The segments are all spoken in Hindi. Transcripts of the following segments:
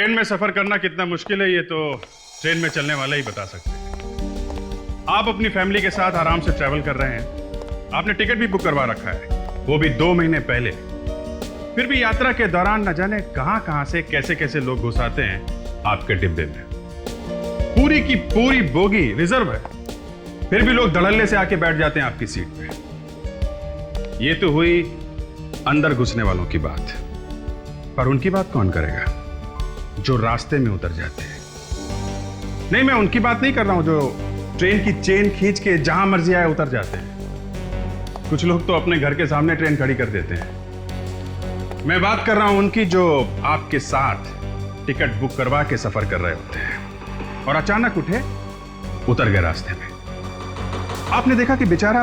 ट्रेन में सफर करना कितना मुश्किल है ये तो ट्रेन में चलने वाले ही बता सकते हैं। आप अपनी फैमिली के साथ आराम से ट्रैवल कर रहे हैं। आपने टिकट भी बुक करवा रखा है, वो भी 2 महीने पहले। फिर भी यात्रा के दौरान न जाने कहां से कैसे कैसे लोग घुस आते हैं आपके डिब्बे में। पूरी की पूरी बोगी रिजर्व है, फिर भी लोग धड़ल्ले से आके बैठ जाते हैं आपकी सीट पे। ये तो हुई अंदर घुसने वालों की बात, पर उनकी बात कौन करेगा जो रास्ते में उतर जाते हैं। नहीं, मैं उनकी बात नहीं कर रहा हूं जो ट्रेन की चेन खींच के जहां मर्जी आए उतर जाते हैं। कुछ लोग तो अपने घर के सामने ट्रेन खड़ी कर देते हैं। मैं बात कर रहा हूं उनकी जो आपके साथ टिकट बुक करवा के सफर कर रहे होते हैं और अचानक उठे उतर गए रास्ते में। आपने देखा कि बेचारा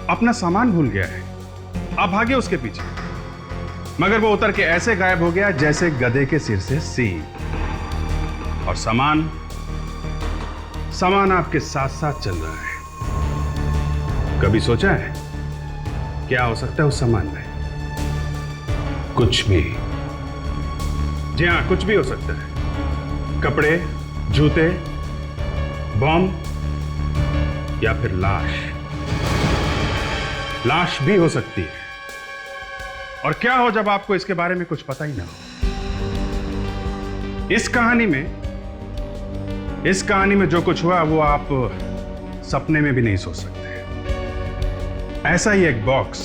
अपना सामान भूल गया है, आप भागे उसके पीछे, मगर वो उतर के ऐसे गायब हो गया जैसे गधे के सिर से सींग। और सामान आपके साथ साथ चल रहा है। कभी सोचा है क्या हो सकता है उस सामान में? कुछ भी। जी हाँ, कुछ भी हो सकता है। कपड़े, जूते, बॉम्ब या फिर लाश भी हो सकती है। और क्या हो जब आपको इसके बारे में कुछ पता ही ना हो। इस कहानी में जो कुछ हुआ वो आप सपने में भी नहीं सोच सकते। ऐसा ही एक बॉक्स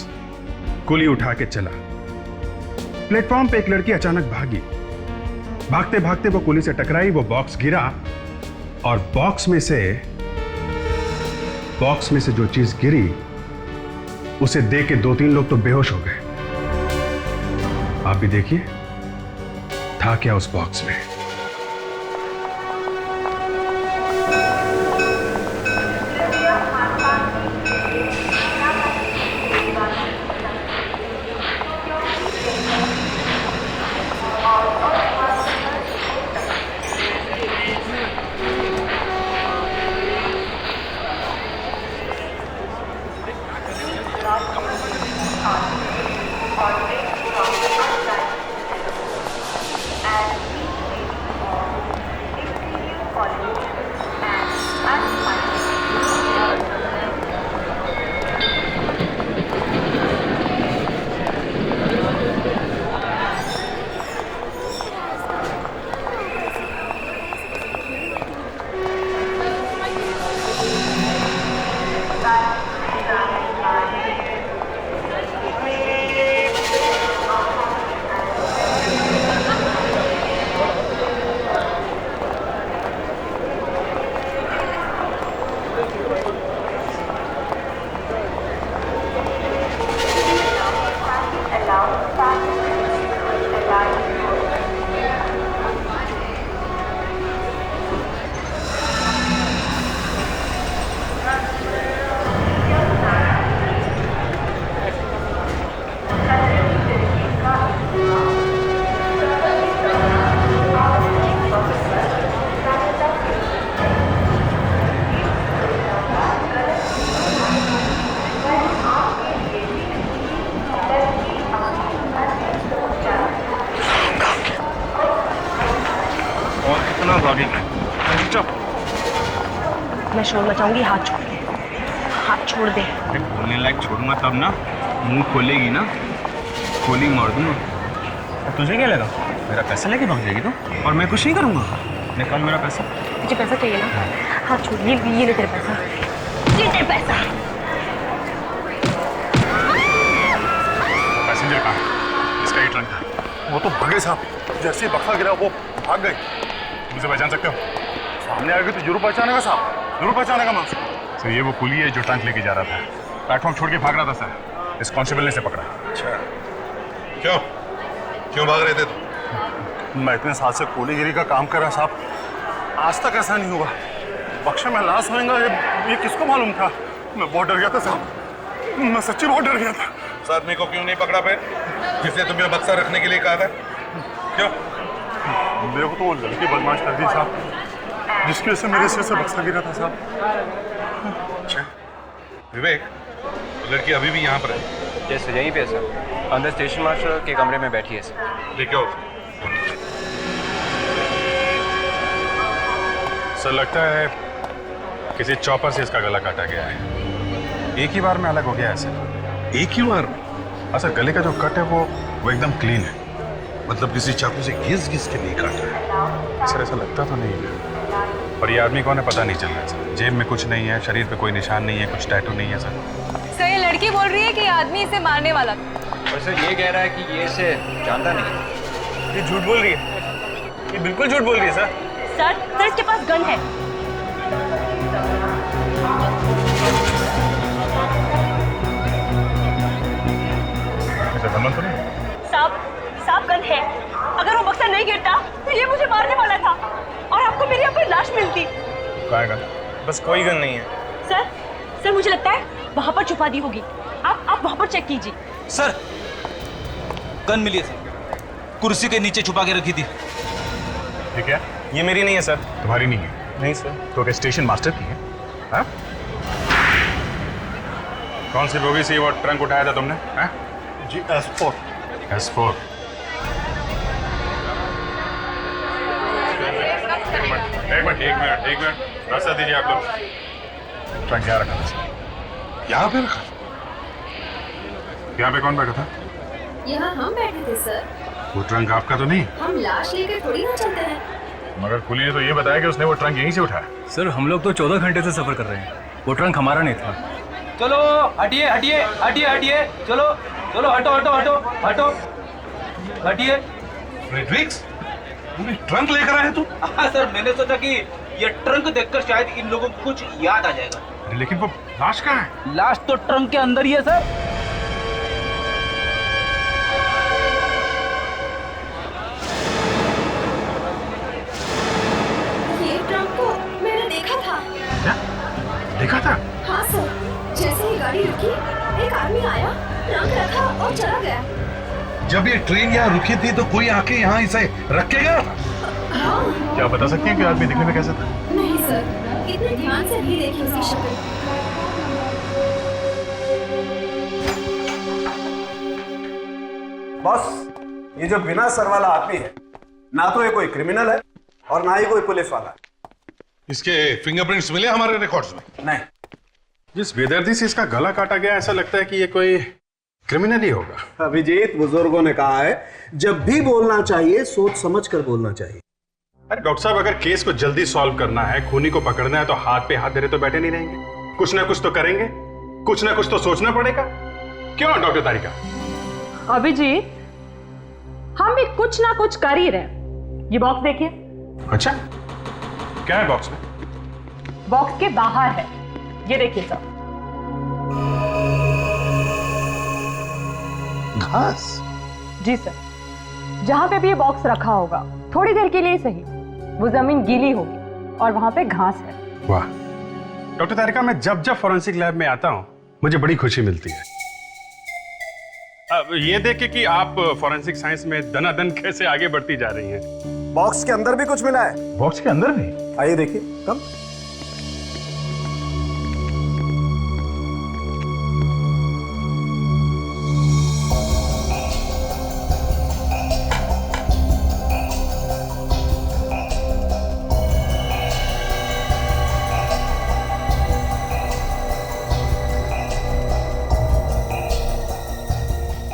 कुली उठा के चला। प्लेटफॉर्म पे एक लड़की अचानक भागी। भागते भागते वो कुली से टकराई, वो बॉक्स गिरा और बॉक्स में से जो चीज गिरी उसे देख के 2-3 लोग तो बेहोश हो गए। आप भी देखिए था क्या उस बॉक्स में। मैं शोर मचाऊंगी, हाथ छोड़ दे। बोलने लायक छोड़ूंगा तब ना, मुंह खोलेगी ना, गोली मार दूंगा। तुझे क्या लगा मेरा पैसा लेके भाग जाएगी तू? और मैं कुछ नहीं करूंगा। निकाल मेरा पैसा। मुझे पैसा चाहिए ना, हाथ छोड़। ये ले तेरे पैसा, ये तेरे पैसा। पैसेंजर कहाँ? इसका ही ट्रंक था। वो तो भागे साहब, जैसे ही बक्सा गिरा वो भाग गए। मुझे पहचान सकते हो? सामने आएगा तो जरूर पहचानेगा साहब, जरूर पहचानेगा मैं उसको। सर ये वो कुली है जो ट्रंक लेके जा रहा था। प्लेटफॉर्म छोड़ के भाग रहा था सर। इस कांस्टेबल ने से पकड़ा। अच्छा, क्यों भाग रहे थे तुम? मैं इतने साल से कोलीगिरी का काम कर रहा साहब, आज तक ऐसा नहीं हुआ। बक्शा में लाश होएगा ये किसको मालूम था? मैं बहुत डर गया था साहब, मैं सच्ची बहुत डर गया था। उस आदमी को क्यों नहीं पकड़ा फिर, जिसने तुम्हें बक्सा रखने के लिए कहा था? क्यों? मेरे को तो वो लड़की बदमाश कर दी साहब, जिसकी वजह से मेरे सिर से बक्सा गिरा था साहब। अच्छा विवेक, लड़की अभी भी यहाँ पर है? जैसे यहीं पे सर, अंदर स्टेशन मास्टर के कमरे में बैठी है सर। लेके आओ। सर लगता है किसी चॉपर से इसका गला काटा गया है। एक ही बार में अलग हो गया है सर। एक ही बार? हाँ सर, गले का जो कट है वो एकदम क्लीन है। मतलब किसी चाकू से घिस घिस के नहीं काटा है? सर ऐसा लगता तो नहीं है, पर ये आदमी कौन है पता नहीं चल रहा है सर। जेब में कुछ नहीं है, शरीर पे कोई निशान नहीं है, कुछ टैटू नहीं है सर। ये लड़की बोल रही है कि आदमी इसे मारने वाला था। वैसे ये कह रहा है कि ये इसे जानता नहीं। ये झूठ बोल रही है, ये बिल्कुल झूठ बोल रही है सर। सर इसके पास गन है। तो नहीं साहब गन है। अगर वो बक्सा नहीं गिरता तो ये मुझे मारने वाला था और आपको मेरी यहाँ पर लाश मिलती। कहाँ है गन? बस कोई गन नहीं है। सर मुझे लगता है वहाँ पर छुपा दी होगी। आप वहाँ पर चेक कीजिए। सर गन मिली है सर, कुर्सी के नीचे छुपा के रखी थी। ठीक है, ये मेरी नहीं है सर। तुम्हारी नहीं है? नहीं सर। तो क्या स्टेशन मास्टर की है? हाँ? कौन सी बोगी से वो ट्रंक उठाया था तुमने? हाँ? जी S4। S4। एक मिनट रास्ता दीजिए आप लोग। ट्रंक यहाँ रखा था? यहाँ पे रखा? यहाँ पे कौन बैठा था? यहाँ हम बैठे थे सर। वो ट्रंक आपका तो नहीं? हम लाश लेकर थोड़ी ना चलते हैं। मगर कुली ने तो ये बताया कि उसने वो ट्रंक यहीं से उठाया। सर हम लोग तो 14 घंटे से सफर कर रहे हैं, वो ट्रंक हमारा नहीं था। चलो हटिए हटिए हटिए हटिए, चलो चलो हटो हटो हटो हटो हटिए। फ्रेडरिक्स, तुम ट्रंक लेकर आए तू? हाँ सर, मैंने सोचा कि ये ट्रंक देखकर शायद इन लोगों को कुछ याद आ जाएगा। अरे लेकिन वो लाश कहाँ है? लाश तो ट्रंक के अंदर ही है सर। ये ट्रंक को मैंने देखा था। क्या? देखा था? हाँ सर, जैसे ही गाड़ी रुकी एक आदमी आया, ट्रंक रखा और चला गया। जब ये ट्रेन यहाँ रुकी थी तो कोई आके यहाँ इसे रखेगा? हाँ। क्या बता सकती हैं कि आदमी दिखने में कैसा था? नहीं सर, इतने ध्यान से नहीं देखी उसकी शक्ल। बॉस, ये जो बिना सर वाला आदमी है, ना तो ये कोई क्रिमिनल है और ना ही कोई पुलिस वाला है। इसके फिंगरप्रिंट्स मिले हमारे रिकॉर्ड्स में? नहीं। जिस बेदर्दी से इसका गला काटा गया, ऐसा लगता है कि ये कोई क्रिमिनल ही होगा। अभिजीत, बुजुर्गों ने कहा है जब भी बोलना चाहिए सोच समझ कर बोलना चाहिए। अरे डॉक्टर साहब, अगर केस को जल्दी सॉल्व करना है, खूनी को पकड़ना है, तो हाथ पे हाथ धरे तो बैठे नहीं रहेंगे। कुछ ना कुछ तो करेंगे, कुछ ना कुछ तो सोचना पड़ेगा। क्यों डॉक्टर तारिका? अभिजीत, हम भी कुछ ना कुछ कर ही रहे। ये बॉक्स देखिए। अच्छा, क्या है बॉक्स में? बॉक्स के बाहर है, ये देखिए सर। घास? जी सर, जहां पे भी ये बॉक्स रखा होगा, थोड़ी देर के लिए सही, वो जमीन गीली होगी और वहां पे घास है। वाह डॉक्टर तारिका, मैं जब जब फॉरेंसिक लैब में आता हूँ मुझे बड़ी खुशी मिलती है। अब ये देख के कि आप फॉरेंसिक साइंस में दनादन कैसे आगे बढ़ती जा रही हैं। बॉक्स के अंदर भी कुछ मिला है। बॉक्स के अंदर भी? आइए देखिए। कम।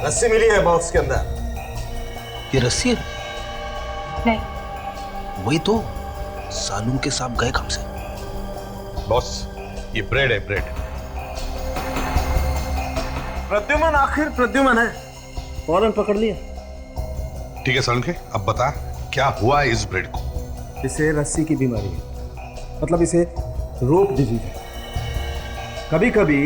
रस्सी मिली है बॉक्स के अंदर। ये रस्सी है? नहीं। वही तो, सालून के साथ गए कब से? बॉस, ये ब्रेड है, ब्रेड। प्रद्युमन, आखिर प्रद्युमन है, फौरन पकड़ लिया। ठीक है सालून के, अब बता क्या हुआ इस ब्रेड को? इसे रस्सी की बीमारी है, मतलब इसे रोप डिजीज है। कभी कभी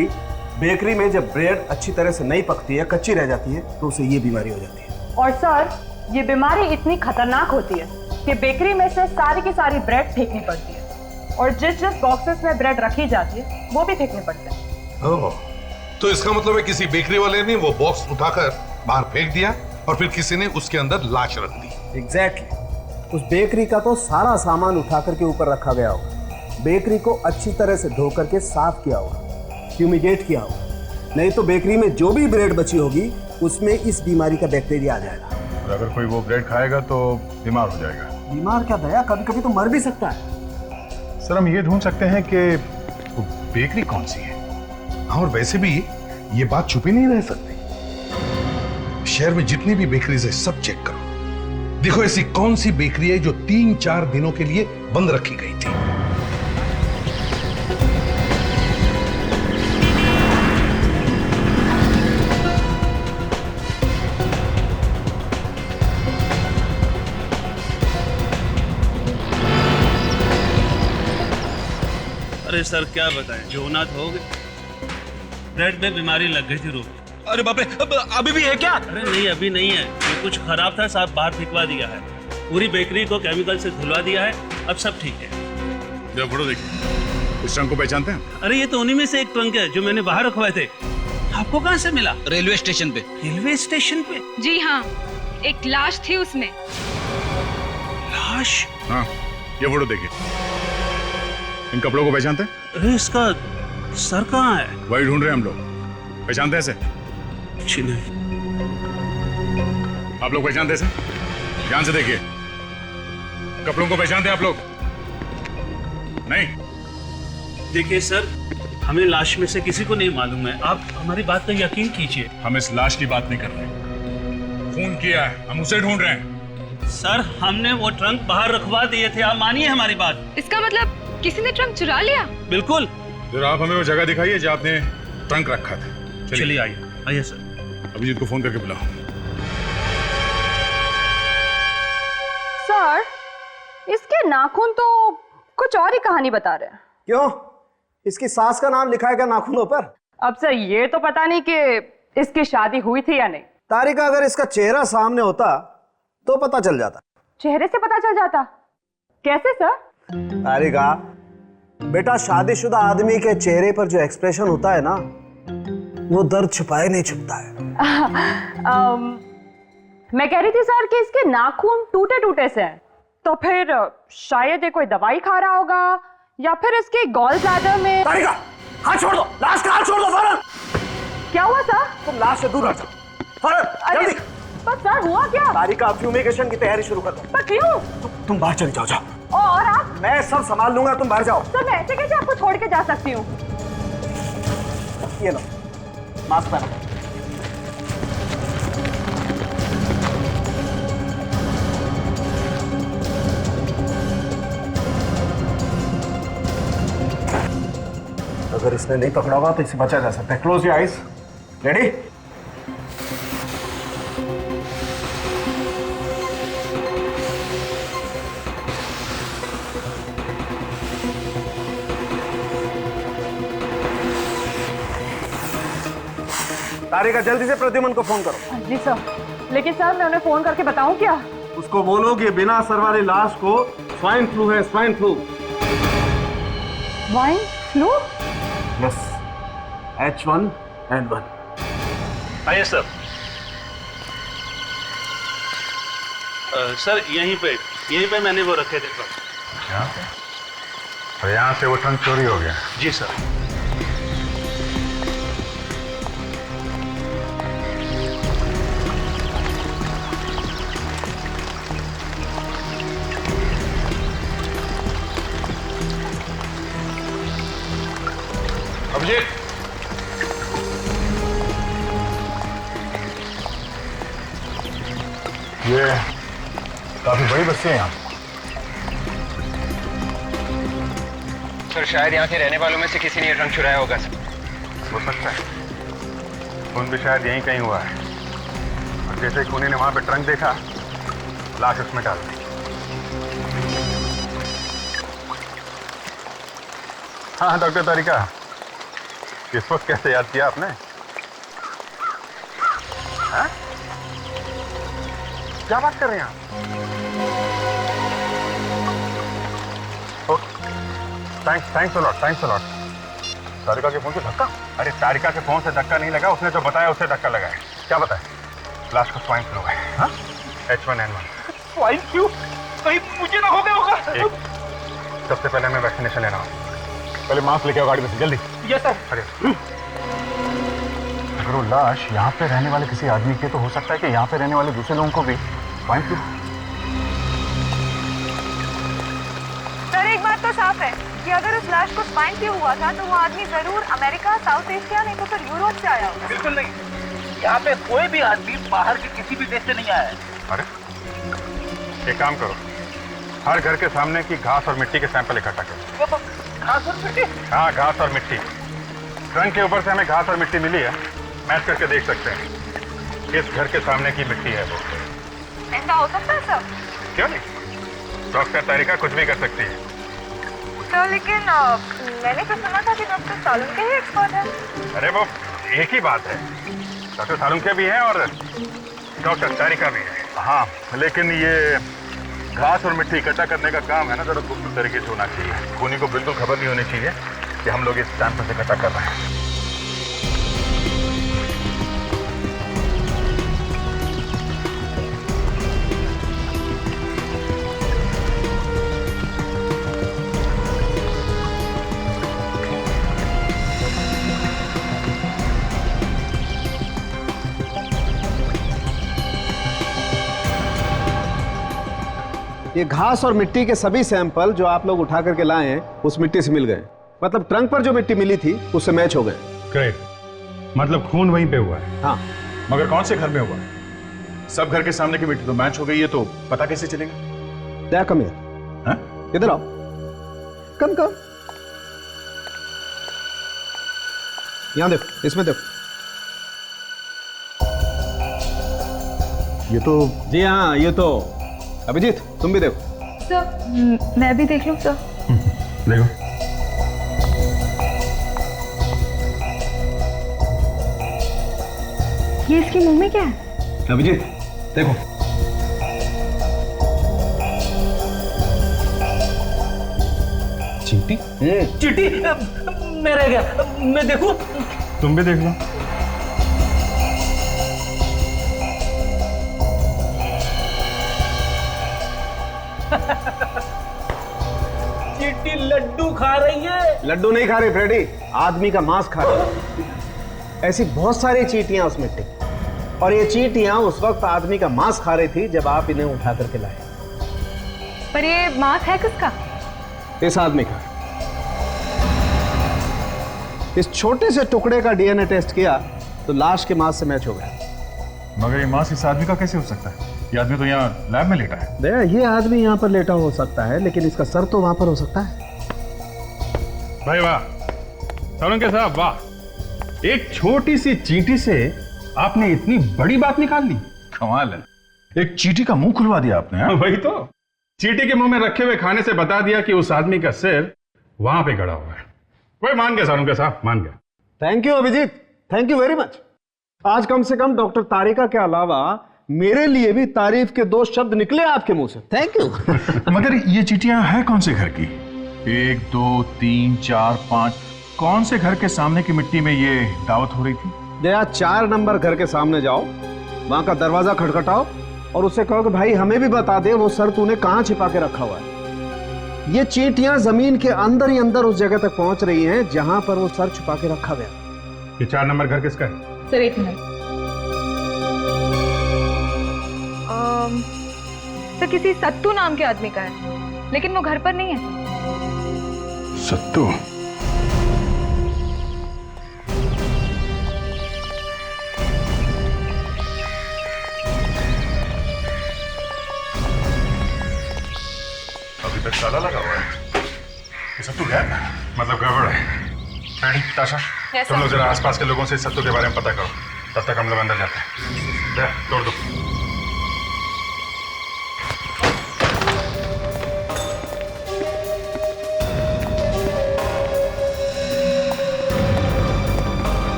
बेकरी में जब ब्रेड अच्छी तरह से नहीं पकती है, कच्ची रह जाती है, तो उसे ये बीमारी हो जाती है। और सर, ये बीमारी इतनी खतरनाक होती है कि बेकरी में से सारी की सारी ब्रेड फेंकनी पड़ती है और जिस जिस बॉक्सेस में ब्रेड रखी जाती है वो भी फेंकने पड़ते हैं। ओह, तो इसका मतलब है किसी बेकरी वाले ने वो बॉक्स उठाकर बाहर फेंक दिया और फिर किसी ने उसके अंदर लाश रख दी। एग्जैक्टली। उस बेकरी का तो सारा सामान उठा करके ऊपर रखा गया होगा, बेकरी को अच्छी तरह से धो करके साफ किया होगा, फ्यूमिगेट किया होगा, नहीं तो बेकरी में जो भी ब्रेड बची होगी उसमें इस बीमारी का बैक्टीरिया आ जाएगा। और अगर कोई वो ब्रेड खाएगा तो बीमार हो जाएगा। बीमार क्या दया, कभी कभी तो मर भी सकता है। सर हम ये ढूंढ सकते हैं कि वो बेकरी कौन सी है। और वैसे भी ये बात छुपी नहीं रह सकती। शहर में जितनी भी बेकरीज है सब चेक करो। देखो ऐसी कौन सी बेकरी है जो 3-4 दिनों के लिए बंद रखी गई थी। अरे सर क्या बताएं, जो होना था हो गया। ब्रेड में बीमारी लग गई थी रोग। अरे बाप रे, अभी भी है क्या? अरे नहीं, अभी नहीं है। ये कुछ खराब था, साहब बाहर फेंकवा दिया है। पूरी बेकरी को केमिकल से धुलवा दिया है, अब सब ठीक है। जरा फोटो देखिए, इस ट्रंक को पहचानते हैं? अरे ये तो उन्हीं में से एक ट्रंक है जो मैंने बाहर रखवाए थे। आपको कहाँ से मिला? रेलवे स्टेशन पे। रेलवे स्टेशन पे? जी हाँ, एक लाश थी उसमें। लाश? हाँ, ये फोटो देखिए। इन कपड़ों को पहचानते हैं? अरे इसका सर कहाँ है? वही ढूंढ रहे हैं हम लोग। पहचानते हैं इसे? जी नहीं। आप लोग पहचानते इसे? ध्यान से देखिए, कपड़ों को पहचानते हैं आप लोग? नहीं? देखिए सर, हमें लाश में से किसी को नहीं मालूम है। आप हमारी बात पर यकीन कीजिए। हम इस लाश की बात नहीं कर रहे। खून किया है, हम उसे ढूंढ रहे हैं। सर हमने वो ट्रंक बाहर रखवा दिए थे, आप मानिए हमारी बात। इसका मतलब किसी ने ट्रंक चुरा लिया? बिल्कुल। जरा आप हमें वो जगह दिखाइए जहाँ आपने ट्रंक रखा था। चलिए आइए सर। अभिजीत को फोन करके बुलाओ। सर, इसके नाखून तो कुछ और ही कहानी बता रहे हैं। क्यों? इसकी सास का नाम लिखा है क्या नाखूनों पर? अब सर ये तो पता नहीं कि इसकी शादी हुई थी या नहीं। तारिका, अगर इसका चेहरा सामने होता तो पता चल जाता। चेहरे से पता चल जाता? कैसे सर? तारिका बेटा, शादीशुदा आदमी के चेहरे पर जो एक्सप्रेशन होता है ना, वो दर्द छुपाए नहीं छुपता है। मैं कह रही थी सर कि इसके नाखून टूटे टूटे से हैं, तो फिर शायद ये कोई दवाई खा रहा होगा या फिर इसके गॉल ब्लैडर में। तारिका, हाथ छोड़ दो, लाश का हाथ छोड़ दो फौरन। क्या हुआ सर? तुम लाश से दूर हट जाओ फौरन, जल्दी। पर सर हुआ क्या? तारिका, फ्यूमिगेशन की तैयारी शुरू कर दो। पर क्यों? तुम बाहर चली जाओ, जाओ। और आप? मैं सब संभाल लूंगा, तुम बाहर जाओ। सर मैं ऐसे कैसे आपको छोड़ के जा सकती हूँ? ये लो, मास्क पहनो। अगर इसने नहीं पकड़ा हुआ तो इसे बचा जा सकता है। Close your eyes. रेडी? तारिका, जल्दी से प्रद्युमन को फोन करो। जी सर, लेकिन सर मैं उन्हें फोन करके बताऊं क्या? उसको बोलो कि बिना असर वाली लाश को स्वाइन फ्लू है, swine flu. Swine flu? Yes, H1N1। आइए सर। सर यहीं पे मैंने वो रखे थे ट्रंक। यहाँ पे? तो यहाँ से वो ट्रंक चोरी हो गया? जी सर। अभिजीत, ये काफी बड़ी बस्ती है यहाँ। सर शायद यहाँ के रहने वालों में से किसी ने ये ट्रंक चुराया होगा सर। हो सकता है, खून भी शायद यहीं कहीं हुआ है। और जैसे ही खूनी ने वहां पे ट्रंक देखा, लाश उसमें डाल दी। हाँ डॉक्टर तारिका, इस वक्त कैसे याद किया आपने? हाँ? क्या बात कर रहे हैं आप? Thanks a lot. तारिका के फोन से धक्का? अरे तारिका के फोन से धक्का नहीं लगा, उसने जो बताया उससे धक्का लगा है। क्या बताया? लाश को स्वाइन फ्लू है। हाँ? H1N1। Swine flu? कहीं मुझे ना हो गया होगा? सबसे पहले मैं वैक्सीनेशन लेना हूँ। पहले मास्क लेके आओ गाड़ी में से, जल्दी। Yes sir. अरे अगर वो लाश यहाँ पे रहने वाले किसी आदमी की, तो हो सकता है कि यहाँ पे रहने वाले दूसरे लोगों को भी स्वाइन फ्लू। अरे एक बात तो साफ है कि अगर उस लाश को स्वाइन फ्लू हुआ था तो वो आदमी जरूर अमेरिका, साउथ एशिया, नहीं तो फिर यूरोप से आया होगा। बिल्कुल नहीं, यहाँ पे कोई भी आदमी बाहर के किसी भी देश से नहीं आया है। अरे एक काम करो, हर घर के सामने की घास और मिट्टी के सैंपल इकट्ठा करो। घास और मिट्टी? हाँ, घास और मिट्टी। ट्रंक के ऊपर से हमें घास और मिट्टी मिली है, मैच करके देख सकते हैं किस घर के सामने की मिट्टी है वो। ऐसा हो सकता है सर? क्यों नहीं, डॉक्टर तारिका कुछ भी कर सकती है। सर लेकिन मैंने तो सुना था कि डॉक्टर सालुंके ही एक्सपर्ट है। अरे वो एक ही बात है, डॉक्टर सालुंके भी हैं और डॉक्टर तारिका भी है। हाँ, लेकिन ये घास और मिट्टी इकट्ठा करने का काम है ना, जरा गुप्त तरीके से होना चाहिए। खूनी को बिल्कुल खबर नहीं होनी चाहिए कि हम लोग इस सैंपल से इकट्ठा कर रहे हैं। ये घास और मिट्टी के सभी सैंपल जो आप लोग उठा करके लाए हैं उस मिट्टी से मिल गए। मतलब ट्रंक पर जो मिट्टी मिली थी उससे मैच हो गए। ग्रेट, मतलब खून वहीं पे हुआ है। हाँ, मगर कौन से घर में हुआ? सब घर के सामने की मिट्टी तो मैच हो गई है, तो पता कैसे चलेगा? दया कम यार, इधर आओ, कम कम, यहां देखो, इसमें देखो। ये तो जी हाँ, ये तो अभिजीत तुम भी देखो। सर मैं भी देख लूं सर? देखो, ये इसके मुंह में क्या है? अभिजीत देखो, चींटी। चींटी? मैं रह गया, मैं देखूं? तुम भी देख लो। चींटी लड्डू खा रही है। लड्डू नहीं खा रही फ्रेडी, आदमी का मांस खा रही। ऐसी बहुत सारी चींटियां उस मिट्टी, और ये चींटियां उस वक्त आदमी का मांस खा रही थी जब आप इन्हें उठा करके लाए। पर ये मांस है किसका? इस आदमी का। इस छोटे से टुकड़े का डीएनए टेस्ट किया तो लाश के मांस से मैच हो गया। मगर ये मांस इस आदमी का कैसे हो सकता है? ये आदमी तो यहाँ लैब में लेटा है। दया, ये आदमी यहाँ पर लेटा हो सकता है, लेकिन इसका सर तो वहां पर हो सकता है। भाई वाह, सालुंके साहब वाह, एक छोटी सी चींटी से आपने इतनी बड़ी बात निकाल ली। कमाल है, एक चींटी का मुंह खुलवा दिया आपने। हाँ? वही तो, चींटी के मुंह में रखे हुए खाने से बता दिया कि उस आदमी का सिर वहां पे गड़ा हुआ है। वही मान गया सालुंके साहब, मान गया। Thank you Abhijeet, thank you very much. आज कम से कम डॉक्टर तारिका के अलावा मेरे लिए भी तारीफ के 2 शब्द निकले आपके मुंह से। Thank you. मगर ये चींटियां हैं कौन से घर की? 1 2 3 4 5 कौन से घर के सामने की मिट्टी में ये दावत हो रही थी? दया, 4 नंबर घर के सामने जाओ, वहां का दरवाजा खटखटाओ और उससे कहो कि भाई हमें भी बता दे वो सर तूने कहां छिपा के रखा हुआ है। ये चींटियां जमीन के अंदर ही अंदर उस जगह तक पहुंच रही हैं जहां पर वो सर छुपा के रखा गया। ये 4 नंबर घर किसका है? सर एक मिनट। सर किसी सत्तू नाम के आदमी का है, लेकिन वो घर पर नहीं है। सत्तू? अभी तक ताला लगा हुआ है। ये सत्तू गया? मतलब गड़बड़ है। फ्रेडी, ताशा, Yes, तुम लोग sir. जरा आसपास के लोगों से सत्तू के बारे में पता करो, तब तक हम लोग अंदर जाते हैं। ले, तोड़ दो।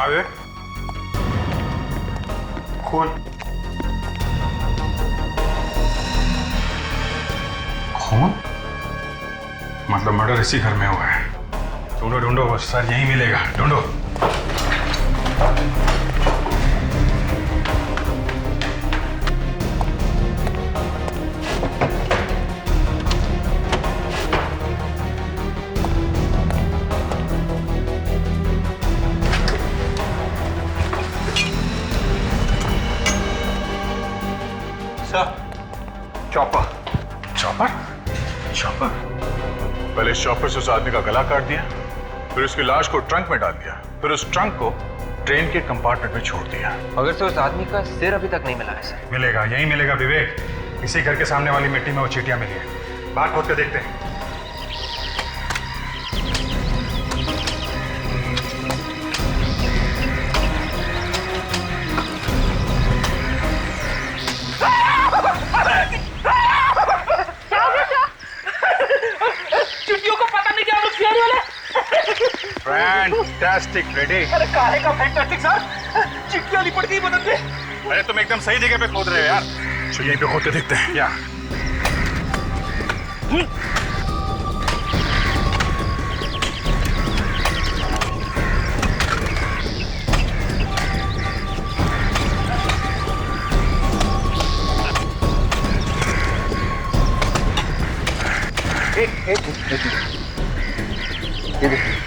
आगे खून। खून मतलब मर्डर इसी घर में हुआ है। ढूंढो ढूंढो, सर यहीं मिलेगा, ढूंढो। चॉपर? चॉपर? पहले चॉपर से उस आदमी का गला काट दिया, फिर उसकी लाश को ट्रंक में डाल दिया, फिर उस ट्रंक को ट्रेन के कंपार्टमेंट में छोड़ दिया। मगर सर उस आदमी का सिर अभी तक नहीं मिला है सर। मिलेगा, यही मिलेगा विवेक। इसी घर के सामने वाली मिट्टी में वो चीटियां मिली है। बाहर खोद के देखते हैं। चिट्टियों को पता नहीं क्या लोग शेर वाले। Fantastic ready. अरे काहे का फैंटास्टिक सर? चिट्टियां लिपट गई बदन पे। अरे तुम एकदम सही जगह पे खोद रहे हो यार। तो यहीं पे खोद के देखते हैं। क्या? ये देखिए।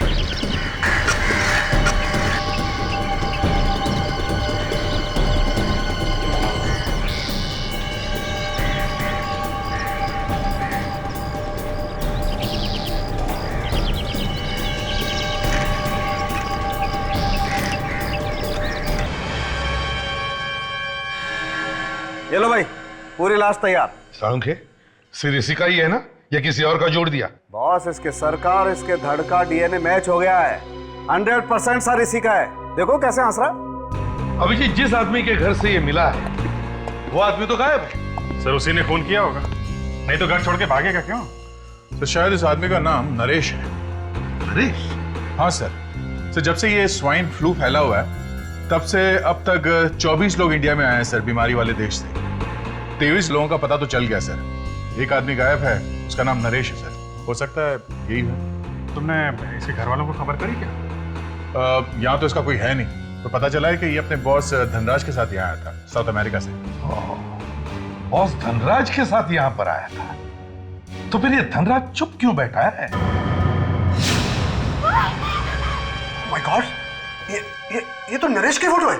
ये लो भाई, पूरी लाश तैयार। साळुंखे, सिर इसी का ही है ना, या किसी और का जोड़ दिया? बॉस, इसके सरकार, इसके धड़ का डीएनए मैच हो गया है। 100% सर इसी का है। देखो कैसे हंस रहा। अभिजीत, जिस आदमी के घर से ये मिला है वो आदमी तो गायब है। सर उसी ने खून किया होगा, नहीं तो घर छोड़ के भागेगा क्यों? तो शायद इस आदमी का नाम नरेश है। नरेश? हाँ सर, जब से ये स्वाइन फ्लू फैला हुआ है तब से अब तक 24 लोग इंडिया में आए हैं सर, बीमारी वाले देश से। 23 लोगों का पता तो चल गया सर। एक आदमी गायब है, उसका नाम नरेश है सर। हो सकता है यही है। तुमने इसके घर वालों को खबर करी क्या? यहाँ तो इसका कोई है नहीं, तो पता चला है कि ये अपने बॉस धनराज के साथ यहाँ आया था, साउथ अमेरिका से। बॉस धनराज के साथ यहाँ पर आया था, तो फिर ये धनराज चुप क्यों बैठा है? माय गॉड, ये तो नरेश की फोटो है।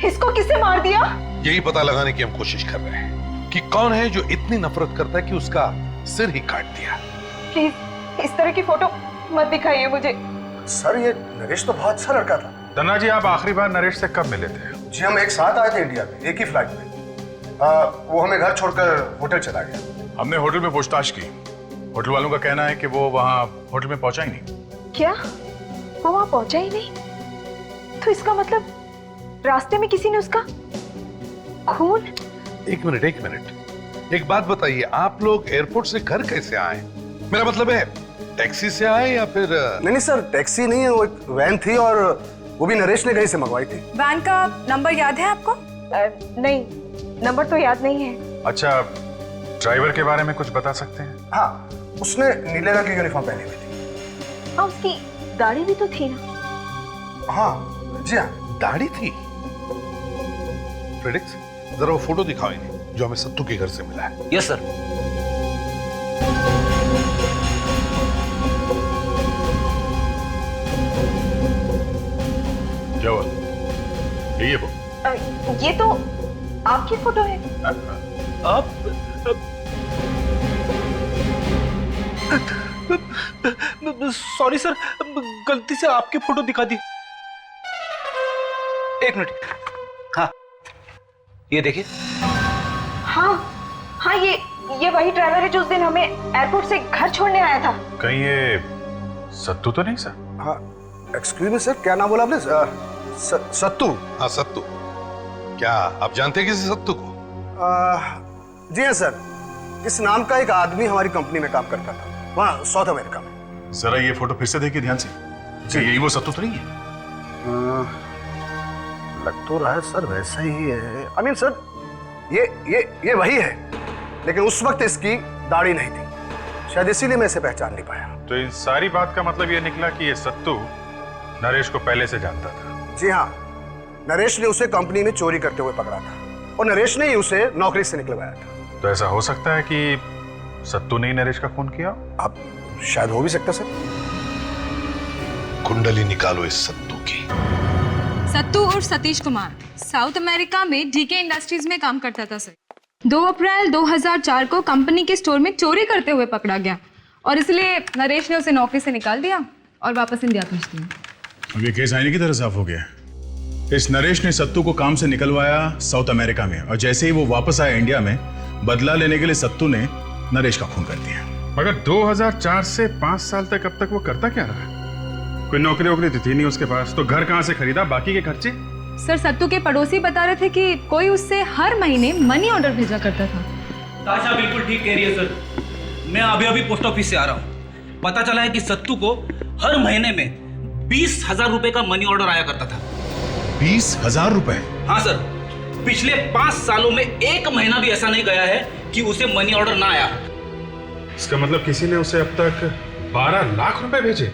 इसको किसने मार दिया? यही पता लगाने की हम कोशिश कर रहे हैं कि कौन है जो इतनी नफरत करता है कि उसका सिर ही काट दिया। प्लीज इस तरह की फोटो मत दिखाइए मुझे। सर ये नरेश तो बहुत अच्छा लड़का था। धन्ना जी, आप आखिरी बार नरेश से कब मिले थे? जी हम एक साथ आए थे इंडिया में, एक ही फ्लाइट में। वो हमें घर छोड़कर होटल चला गया। हमने होटल में पूछताछ की। होटल वालों का कहना है कि वो वहाँ होटल में पहुंचा ही नहीं। क्या वो वहां पहुंचा ही नहीं? तो इसका मतलब रास्ते में किसी ने उसका खून। एक मिनट, एक बात बताइए, आप लोग एयरपोर्ट से घर कैसे आए? मेरा मतलब है टैक्सी से आए या फिर? नहीं सर, टैक्सी नहीं है, वो एक वैन थी और वो भी नरेश ने कहीं से मंगवाई थी। वैन का नंबर याद है आपको? नहीं, नंबर तो याद नहीं है। अच्छा, ड्राइवर के बारे में कुछ बता सकते हैं? हाँ, उसने नीले रंग की यूनिफॉर्म पहनी हुई थी। हाँ, उसकी दाढ़ी भी तो थी ना? हाँ जी हाँ, दाढ़ी थी। फ्रेडिक्स, जरा वो फोटो दिखाओ इन्हें जो हमें सत्तू के घर से मिला है। Yes sir. क्या हुआ? ये वो? ये तो आपकी फोटो है। आप सॉरी सर, गलती से आपकी फोटो दिखा दी। एक मिनट। हाँ, ये देखिए। हाँ, ये वही ड्राइवर है जो उस दिन हमें एयरपोर्ट से घर छोड़ने आया था। कहीं ये सत्तू तो नहीं सर? हाँ, एक्सक्यूज मी सर, क्या नाम बोला आपने? सत्तू? हाँ सत्तू। क्या आप जानते हैं किसी सत्तू को? जी हाँ सर, इस नाम का एक आदमी हमारी कंपनी में काम करता था, वहाँ साउथ अमेरिका में। जरा ये फोटो फिर से देखिए ध्यान से। जी, यही वो सत्तू तो नहीं है? लग तो रहा है सर वैसा ही है। आई मीन सर, ये वही है, लेकिन उस वक्त इसकी दाढ़ी नहीं थी, शायद इसीलिए मैं इसे पहचान नहीं पाया। तो इन सारी बात का मतलब ये निकला कि ये सत्तू नरेश को पहले से जानता था। जी हाँ, नरेश ने उसे कंपनी में चोरी करते हुए पकड़ा था और नरेश ने ही उसे नौकरी से निकलवाया था। तो ऐसा हो सकता है कि सत्तू ने ही नरेश का खून किया? अब शायद हो भी सकता सर। कुंडली निकालो इस सत्तू की। सत्तू और सतीश कुमार साउथ अमेरिका में डीके इंडस्ट्रीज में काम करता था सर। 2 अप्रैल 2004 को कंपनी के स्टोर में चोरी करते हुए पकड़ा गया और इसलिए नरेश ने उसे नौकरी से निकाल दिया और वापस इंडिया भेज दिया। अब ये केस आईने की तरह साफ हो गया। इस नरेश ने सत्तू को काम से निकलवाया साउथ अमेरिका में, और जैसे ही वो वापस आया इंडिया में, बदला लेने के लिए सत्तू ने नरेश का खून कर दिया। मगर 2004 से 5 साल तक अब तक वो करता क्या रहा? कोई नौकरी वोकरी तो थी नहीं उसके पास, तो घर कहाँ से खरीदा, बाकी के खर्चे? सर, सत्तू के पड़ोसी बता रहे थे कि कोई उससे हर महीने मनी ऑर्डर भेजा करता था। ताशा बिल्कुल ठीक कह रही है सर। मैं अभी पोस्ट ऑफिस से आ रहा हूँ। पता चला है कि सत्तू को हर महीने में 20,000 रुपए का मनी ऑर्डर आया करता था। 20,000 रुपए? हाँ सर, पिछले 5 सालों में एक महीना भी ऐसा नहीं गया है कि उसे मनी ऑर्डर ना आया। इसका मतलब किसी ने उसे अब तक 12 लाख रुपए भेजे।